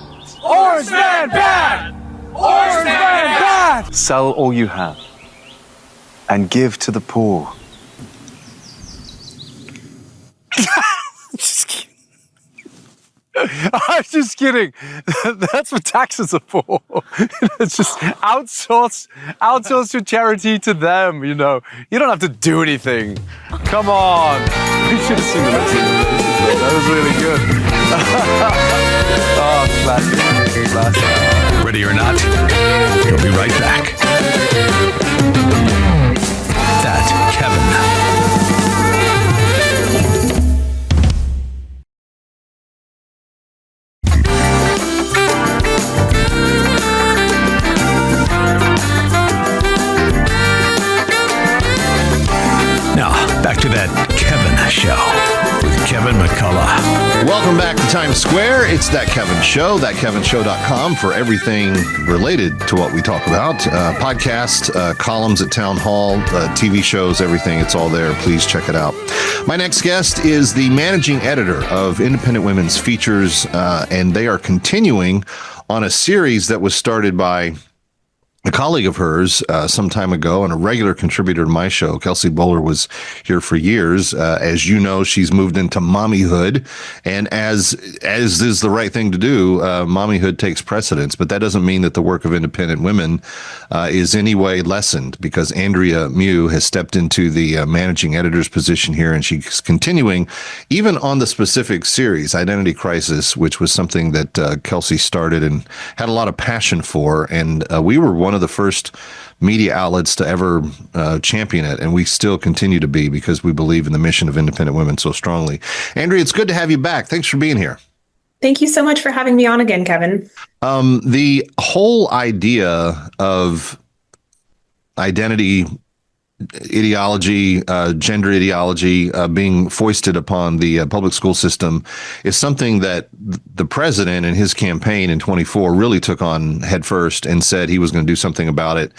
Orange Man bad. Orange Man bad. Sell all you have and give to the poor. Just kidding. I'm just kidding. That's what taxes are for. It's just outsource your charity to them, you know. You don't have to do anything. Come on. You should have seen the rest of it. That was really good. Oh, classic. Ready or not, we'll be right back. That Kevin. Welcome back to Times Square. It's That Kevin Show, thatkevinshow.com for everything related to what we talk about. Podcasts, columns at Town Hall, TV shows, everything. It's all there. Please check it out. My next guest is the managing editor of Independent Women's Features, and they are continuing on a series that was started by a colleague of hers some time ago and a regular contributor to my show. Kelsey Bowler was here for years. As you know, she's moved into mommyhood, and as is the right thing to do, mommyhood takes precedence. But that doesn't mean that the work of independent women is any way lessened, because Andrea Mew has stepped into the managing editor's position here, and she's continuing even on the specific series, Identity Crisis, which was something that Kelsey started and had a lot of passion for. And we were one of the first media outlets to ever champion it, and we still continue to be, because we believe in the mission of independent women so strongly. Andrea, it's good to have you back. Thanks for being here. Thank you so much for having me on again, Kevin. The whole idea of identity ideology, gender ideology being foisted upon the public school system is something that the president and his campaign in 24 really took on head first and said he was going to do something about it.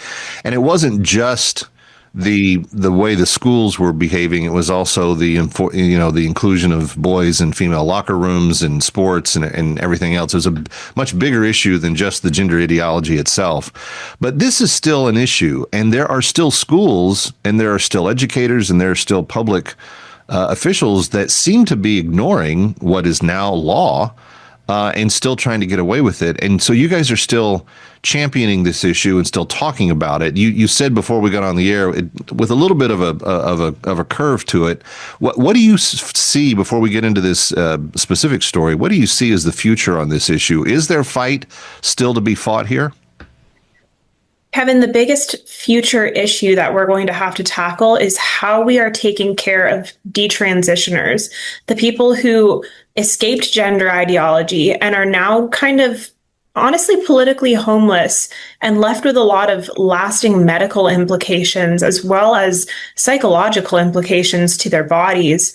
And it wasn't just the way the schools were behaving. It was also the inclusion of boys in female locker rooms and sports and everything else. It was a much bigger issue than just the gender ideology itself. But this is still an issue, and there are still schools, and there are still educators, and there are still public officials that seem to be ignoring what is now law and still trying to get away with it. And so you guys are still championing this issue and still talking about it. You said before we got on the air, with a little bit of a curve to it. What do you see, before we get into this specific story, what do you see as the future on this issue? Is there fight still to be fought here? Kevin, the biggest future issue that we're going to have to tackle is how we are taking care of detransitioners, the people who escaped gender ideology and are now kind of honestly politically homeless and left with a lot of lasting medical implications as well as psychological implications to their bodies.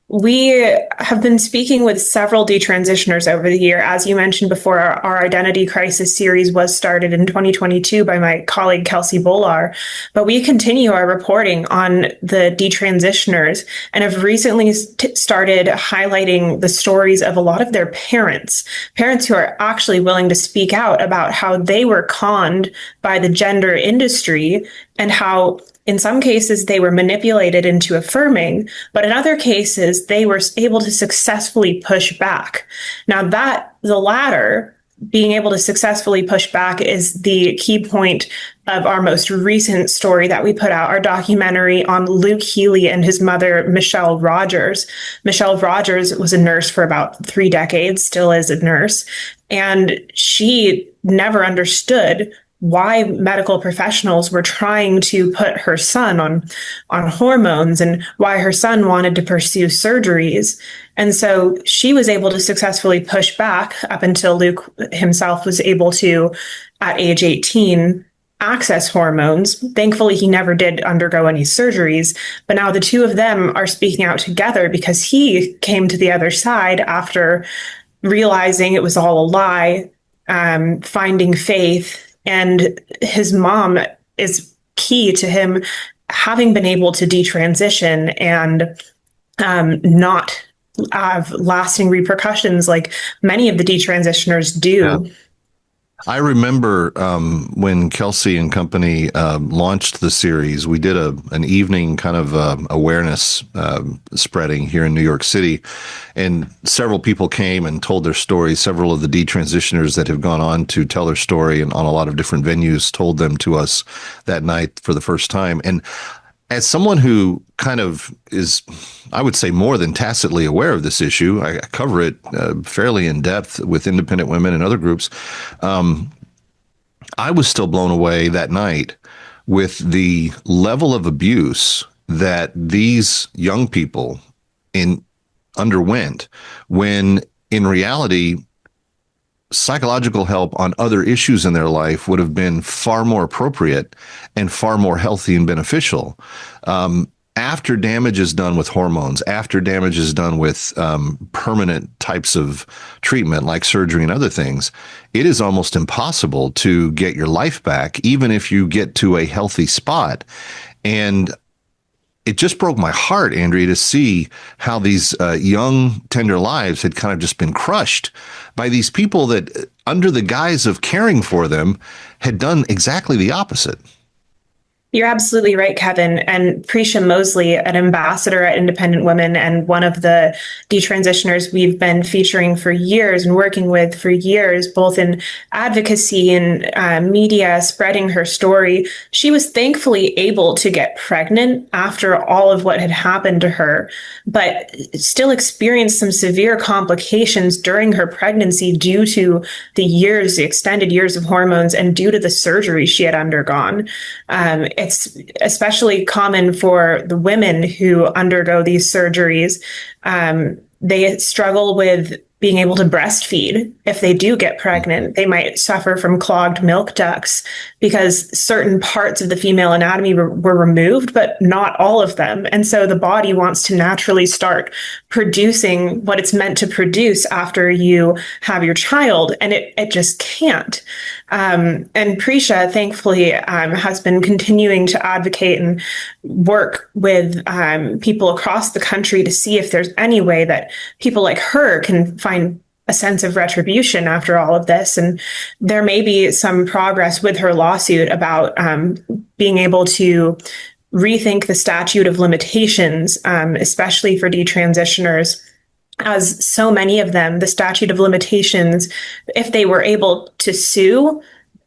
We have been speaking with several detransitioners over the year. As you mentioned before, our Identity Crisis series was started in 2022 by my colleague Kelsey Bowler, but we continue our reporting on the detransitioners and have recently started highlighting the stories of a lot of their parents who are actually willing to speak out about how they were conned by the gender industry and how in some cases, they were manipulated into affirming, but in other cases, they were able to successfully push back. Now, the latter, being able to successfully push back, is the key point of our most recent story that we put out, our documentary on Luke Healy and his mother, Michelle Rogers. Michelle Rogers was a nurse for about 3 decades, still is a nurse, and she never understood why medical professionals were trying to put her son on hormones and why her son wanted to pursue surgeries. And so she was able to successfully push back up until Luke himself was able to, at age 18, access hormones. Thankfully, he never did undergo any surgeries, but now the two of them are speaking out together because he came to the other side after realizing it was all a lie, finding faith. And his mom is key to him having been able to detransition and not have lasting repercussions like many of the detransitioners do. Yeah. I remember when Kelsey and company launched the series, we did an evening kind of awareness spreading here in New York City, and several people came and told their stories. Several of the detransitioners that have gone on to tell their story and on a lot of different venues told them to us that night for the first time. And as someone who kind of is, I would say, more than tacitly aware of this issue, I cover it fairly in depth with independent women and other groups. I was still blown away that night with the level of abuse that these young people underwent, when in reality, psychological help on other issues in their life would have been far more appropriate and far more healthy and beneficial. after damage is done with hormones, after damage is done with permanent types of treatment like surgery and other things, it is almost impossible to get your life back, even if you get to a healthy spot. And it just broke my heart, Andrea, to see how these young, tender lives had kind of just been crushed by these people that, under the guise of caring for them, had done exactly the opposite. You're absolutely right, Kevin. And Prisha Mosley, an ambassador at Independent Women and one of the detransitioners we've been featuring for years and working with for years, both in advocacy and media, spreading her story. She was thankfully able to get pregnant after all of what had happened to her, but still experienced some severe complications during her pregnancy due to the extended years of hormones and due to the surgery she had undergone. It's especially common for the women who undergo these surgeries. They struggle with being able to breastfeed. If they do get pregnant, they might suffer from clogged milk ducts because certain parts of the female anatomy were removed, but not all of them. And so the body wants to naturally start producing what it's meant to produce after you have your child, and it just can't. And Prisha, thankfully, has been continuing to advocate and work with people across the country to see if there's any way that people like her can find a sense of retribution after all of this. And there may be some progress with her lawsuit about being able to rethink the statute of limitations, especially for detransitioners. As so many of them, the statute of limitations, if they were able to sue,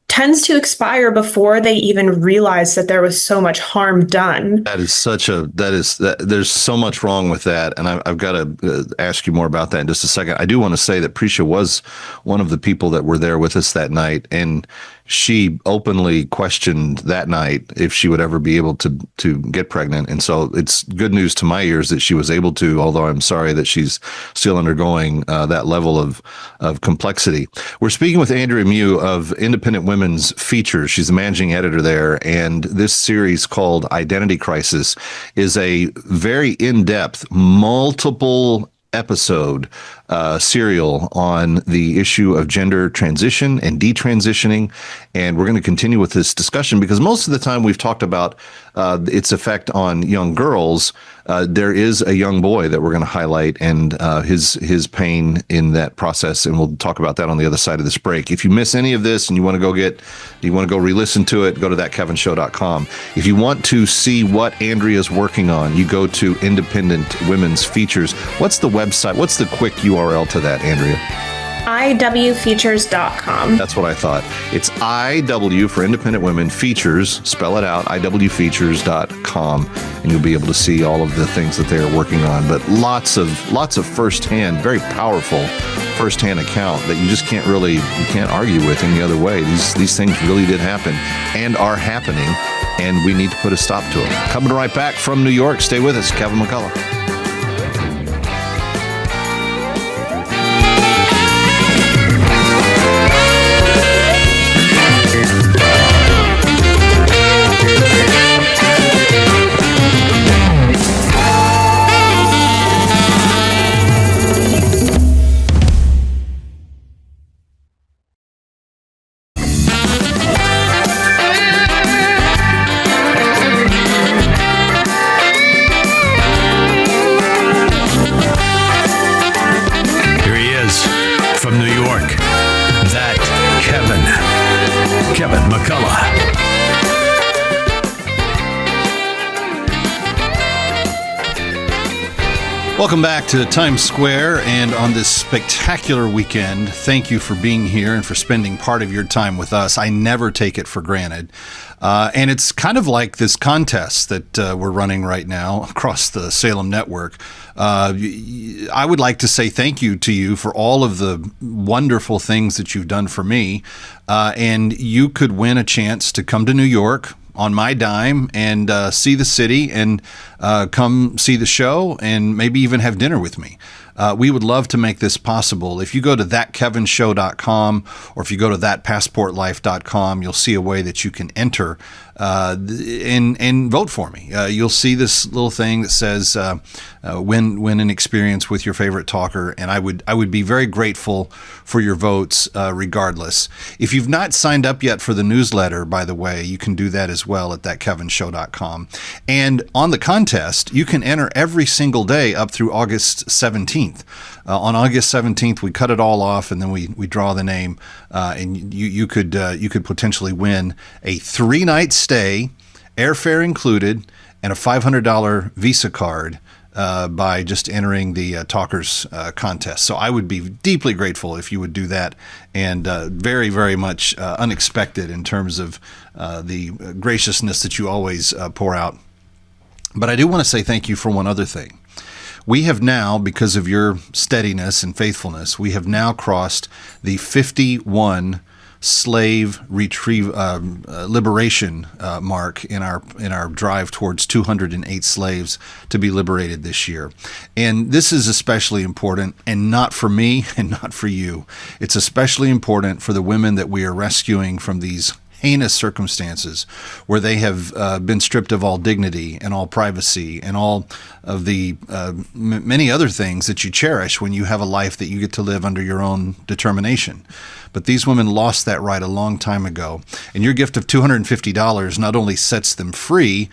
tends to expire before they even realize that there was so much harm done. There's so much wrong with that. And I've got to ask you more about that in just a second. I do want to say that Prisha was one of the people that were there with us that night. And she openly questioned that night if she would ever be able to get pregnant. And so it's good news to my ears that she was able to, although I'm sorry that she's still undergoing that level of complexity. We're speaking with Andrea Mew of Independent Women's Features. She's the managing editor there. And this series called Identity Crisis is a very in-depth, multiple episode serial on the issue of gender transition and detransitioning. And we're going to continue with this discussion because most of the time we've talked about its effect on young girls. There is a young boy that we're going to highlight and his pain in that process. And we'll talk about that on the other side of this break. If you miss any of this and you want to go re-listen to it, go to thatkevinshow.com. If you want to see what Andrea's working on, you go to Independent Women's Features. What's the website? What's the quick URL to that, Andrea? iwfeatures.com. That's what I thought. It's IW for Independent Women Features. Spell it out, iwfeatures.com, and you'll be able to see all of the things that they are working on. But lots of firsthand, very powerful firsthand account that you just can't argue with any other way. These things really did happen and are happening, and we need to put a stop to them. Coming right back from New York. Stay with us, Kevin McCullough. Kevin McCullough. Welcome back to Times Square, and on this spectacular weekend, thank you for being here and for spending part of your time with us. I never take it for granted. And it's kind of like this contest that we're running right now across the Salem network. I would like to say thank you to you for all of the wonderful things that you've done for me. And you could win a chance to come to New York on my dime and see the city and come see the show and maybe even have dinner with me. We would love to make this possible. If you go to thatkevinshow.com or if you go to thatpassportlife.com, you'll see a way that you can enter and vote for me. You'll see this little thing that says win an experience with your favorite talker, and I would be very grateful for your votes regardless. If you've not signed up yet for the newsletter, by the way, you can do that as well at thatkevinshow.com. And on the contest, you can enter every single day up through August 17th. On August 17th, we cut it all off, and then we draw the name, and you could potentially win a 3-night stay, airfare included, and a $500 Visa card by just entering the Talkers contest. So I would be deeply grateful if you would do that, and very, very much unexpected in terms of the graciousness that you always pour out. But I do want to say thank you for one other thing. We have now, because of your steadiness and faithfulness, we have now crossed the 51 slave liberation mark in our drive towards 208 slaves to be liberated this year. And this is especially important, and not for me and not for you. It's especially important for the women that we are rescuing from these heinous circumstances where they have been stripped of all dignity and all privacy and all of the many other things that you cherish when you have a life that you get to live under your own determination. But these women lost that right a long time ago. And your gift of $250 not only sets them free,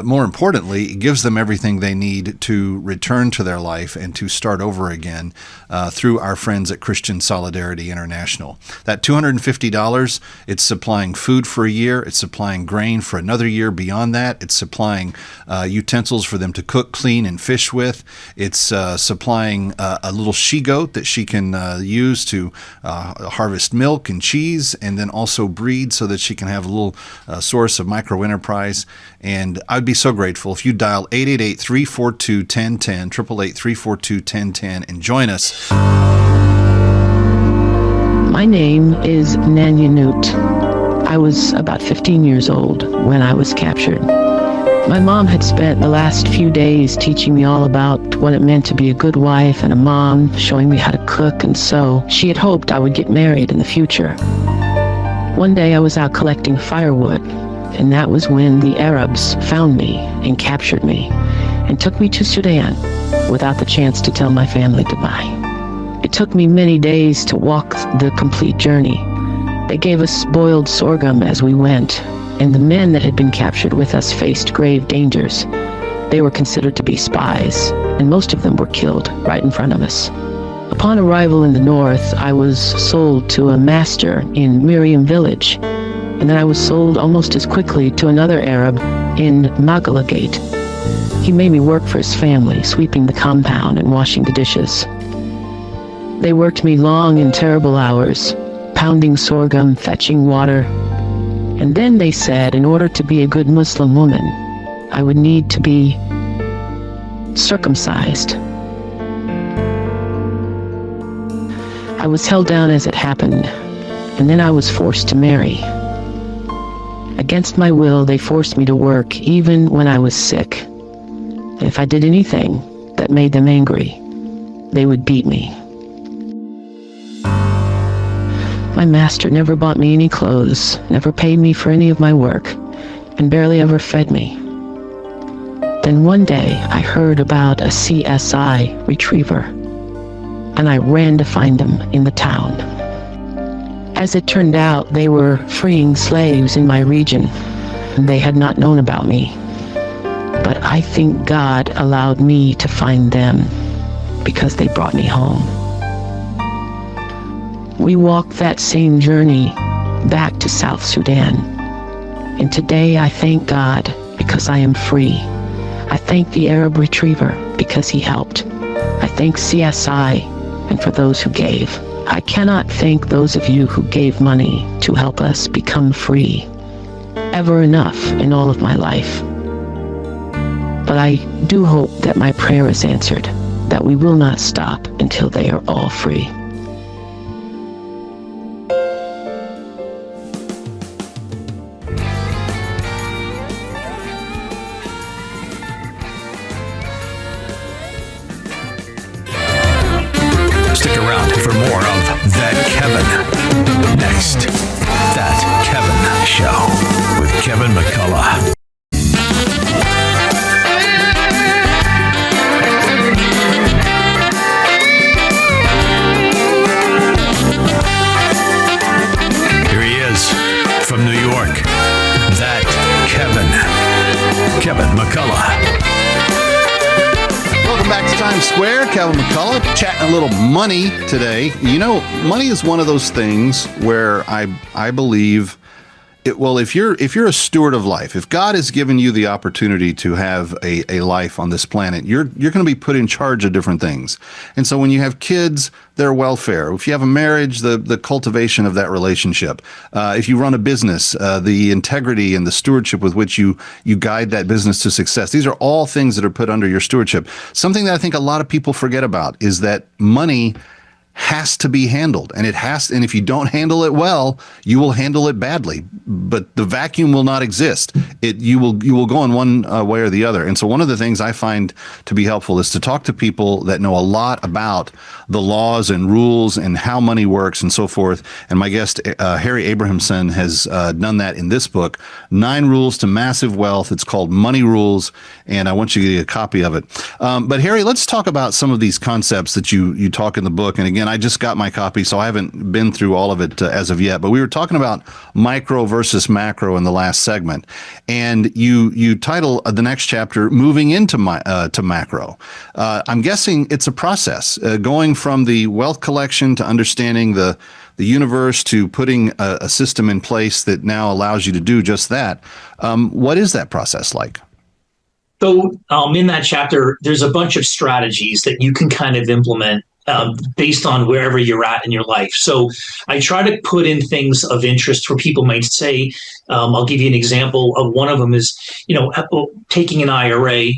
more importantly, it gives them everything they need to return to their life and to start over again through our friends at Christian Solidarity International. That $250, it's supplying food for a year. It's supplying grain for another year beyond that. It's supplying utensils for them to cook, clean, and fish with. It's supplying a little she-goat that she can use to harvest milk and cheese, and then also breed so that she can have a little source of micro-enterprise. And I'd be so grateful if you dial 888-342-1010, 888-342-1010, and join us. My name is Nanya Newt. I was about 15 years old when I was captured. My mom had spent the last few days teaching me all about what it meant to be a good wife and a mom, showing me how to cook and sew. She had hoped I would get married in the future. One day I was out collecting firewood, and that was when the Arabs found me and captured me and took me to Sudan without the chance to tell my family goodbye. It took me many days to walk the complete journey. They gave us boiled sorghum as we went, and the men that had been captured with us faced grave dangers. They were considered to be spies, and most of them were killed right in front of us. Upon arrival in the north, I was sold to a master in Miriam village, and then I was sold almost as quickly to another Arab in Magala Gate. He made me work for his family, sweeping the compound and washing the dishes. They worked me long and terrible hours, pounding sorghum, fetching water. And then they said, in order to be a good Muslim woman, I would need to be circumcised. I was held down as it happened, and then I was forced to marry. Against my will, they forced me to work even when I was sick. And if I did anything that made them angry, they would beat me. My master never bought me any clothes, never paid me for any of my work, and barely ever fed me. Then one day, I heard about a CSI retriever, and I ran to find them in the town. As it turned out, they were freeing slaves in my region, and they had not known about me. But I think God allowed me to find them because they brought me home. We walked that same journey back to South Sudan. And today I thank God because I am free. I thank the Arab retriever because he helped. I thank CSI and for those who gave. I cannot thank those of you who gave money to help us become free ever enough in all of my life. But I do hope that my prayer is answered, that we will not stop until they are all free. Stick around for more of That Kevin. Next, That Kevin Show with Kevin McCullough. Here he is from New York. That Kevin McCullough. Welcome back to Times Square. Kevin McCullough chatting a little money today. You know, money is one of those things where I believe if you're a steward of life, if God has given you the opportunity to have a life on this planet, you're going to be put in charge of different things. And so when you have kids, their welfare. If you have a marriage, the cultivation of that relationship. If you run a business, the integrity and the stewardship with which you guide that business to success. These are all things that are put under your stewardship. Something that I think a lot of people forget about is that money has to be handled, and if you don't handle it well, you will handle it badly. But the vacuum will not exist. You will go in one way or the other. And so one of the things I find to be helpful is to talk to people that know a lot about the laws and rules and how money works and so forth. And my guest, Harry Abramson, has done that in this book, 9 Rules to Massive Wealth. It's called Money Rules, and I want you to get a copy of it. But Harry, let's talk about some of these concepts that you talk in the book. And again, I just got my copy, so I haven't been through all of it as of yet. But we were talking about micro versus macro in the last segment, and you title the next chapter "Moving into to Macro." I'm guessing it's a process, going from the wealth collection to understanding the universe to putting a system in place that now allows you to do just that. What is that process like? So in that chapter, there's a bunch of strategies that you can kind of implement based on wherever you're at in your life. So I try to put in things of interest where people might say, I'll give you an example of one of them is, taking an IRA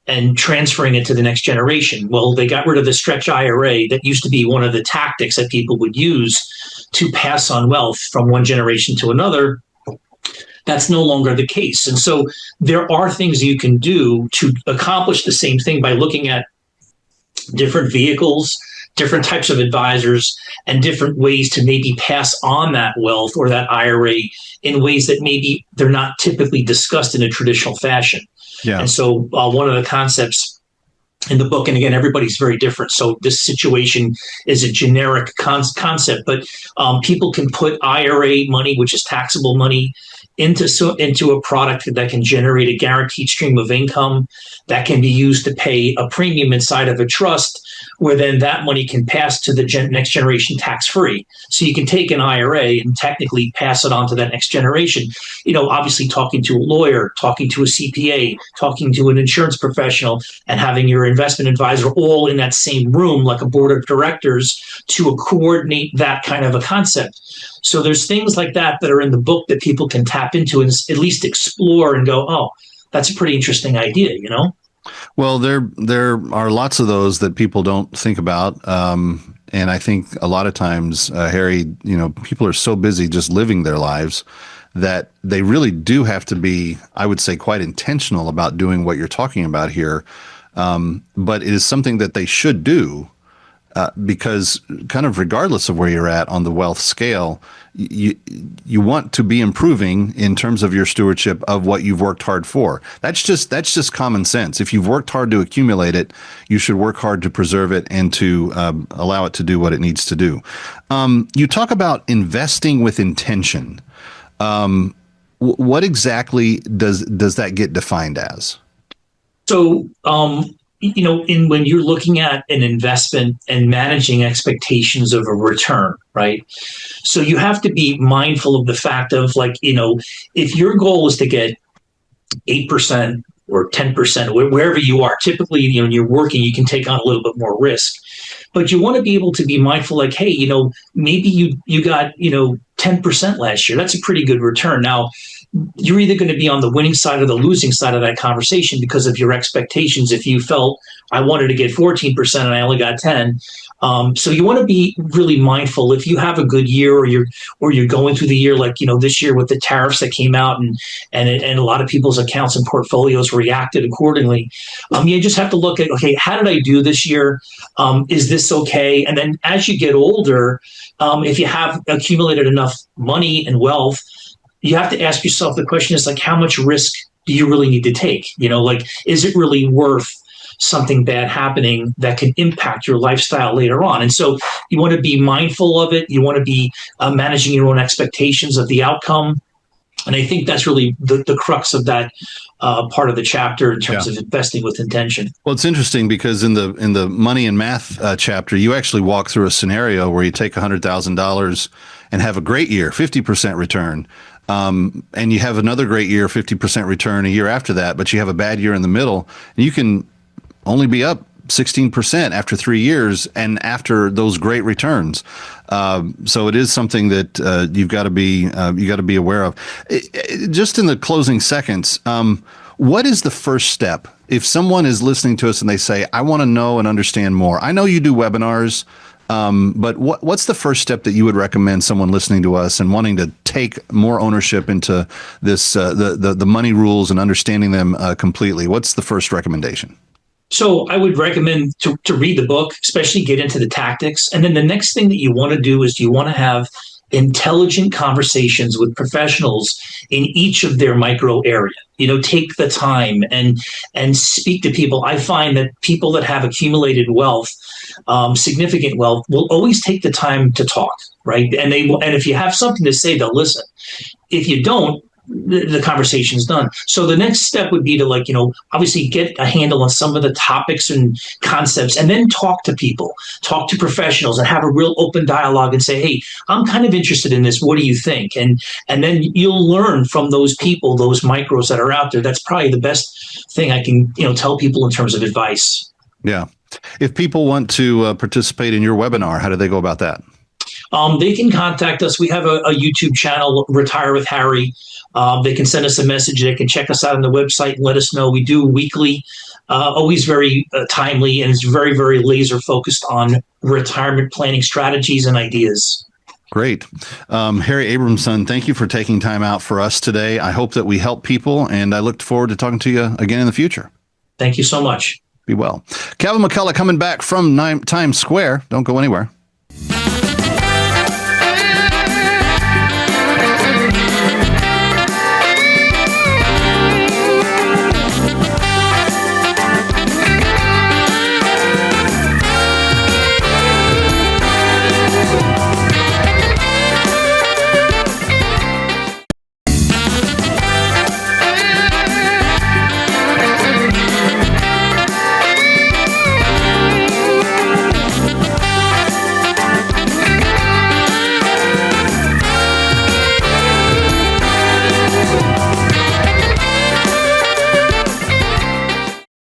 and transferring it to the next generation. Well, they got rid of the stretch IRA. That used to be one of the tactics that people would use to pass on wealth from one generation to another. That's no longer the case. And so there are things you can do to accomplish the same thing by looking at different vehicles, different types of advisors, and different ways to maybe pass on that wealth or that IRA in ways that maybe they're not typically discussed in a traditional fashion. Yeah. And so one of the concepts in the book, and again, everybody's very different. So this situation is a generic concept, but people can put IRA money, which is taxable money, into a product that can generate a guaranteed stream of income that can be used to pay a premium inside of a trust, where then that money can pass to the next generation tax-free. So you can take an IRA and technically pass it on to that next generation. Obviously talking to a lawyer, talking to a CPA, talking to an insurance professional, and having your investment advisor all in that same room like a board of directors to coordinate that kind of a concept. So there's things like that are in the book that people can tap into and at least explore and go, oh, that's a pretty interesting idea, Well, there are lots of those that people don't think about. And I think a lot of times, Harry, people are so busy just living their lives that they really do have to be, I would say, quite intentional about doing what you're talking about here. But it is something that they should do. Because kind of regardless of where you're at on the wealth scale, you want to be improving in terms of your stewardship of what you've worked hard for. That's just common sense. If you've worked hard to accumulate it, you should work hard to preserve it and to allow it to do what it needs to do. You talk about investing with intention. What exactly does that get defined as? So, when you're looking at an investment and managing expectations of a return, right? So you have to be mindful of the fact of if your goal is to get 8% or 10%, wherever you are, typically, when you're working, you can take on a little bit more risk. But you want to be able to be mindful, hey, maybe you got, 10% last year. That's a pretty good return. Now, you're either going to be on the winning side or the losing side of that conversation because of your expectations. If you felt I wanted to get 14% and I only got 10, so you want to be really mindful. If you have a good year or you're going through the year this year with the tariffs that came out and a lot of people's accounts and portfolios reacted accordingly. You just have to look at, okay, how did I do this year? Is this okay? And then as you get older, if you have accumulated enough money and wealth, you have to ask yourself, the question is like, how much risk do you really need to take? Like, is it really worth something bad happening that can impact your lifestyle later on? And so you want to be mindful of it. You want to be managing your own expectations of the outcome. And I think that's really the crux of that part of the chapter in terms of investing with intention. Well, it's interesting because in the money and math chapter, you actually walk through a scenario where you take $100,000 and have a great year, 50% return. And you have another great year, 50% return a year after that, but you have a bad year in the middle, and you can only be up 16% after 3 years and after those great returns. So it is something that you've got to be aware of. Just in the closing seconds, what is the first step? If someone is listening to us and they say, I want to know and understand more. I know you do webinars, but what's the first step that you would recommend someone listening to us and wanting to take more ownership into this, the money rules and understanding them completely? What's the first recommendation? So I would recommend to read the book, especially get into the tactics. And then the next thing that you want to do is you want to have intelligent conversations with professionals in each of their micro area. Take the time and speak to people. I find that people that have accumulated wealth, significant wealth, will always take the time to talk, right? And if you have something to say, they'll listen. If you don't, the conversation's done. So the next step would be to obviously get a handle on some of the topics and concepts, and then talk to people, talk to professionals, and have a real open dialogue and say, hey, I'm kind of interested in this. What do you think? And then you'll learn from those people, those micros that are out there. That's probably the best thing I can, tell people in terms of advice. Yeah. If people want to participate in your webinar, how do they go about that? They can contact us. We have a YouTube channel, Retire with Harry. They can send us a message. They can check us out on the website and let us know. We do weekly, always very timely, and it's very, very laser focused on retirement planning strategies and ideas. Great. Harry Abramson, thank you for taking time out for us today. I hope that we help people, and I look forward to talking to you again in the future. Thank you so much. Be well. Kevin McCullough coming back from Times Square. Don't go anywhere.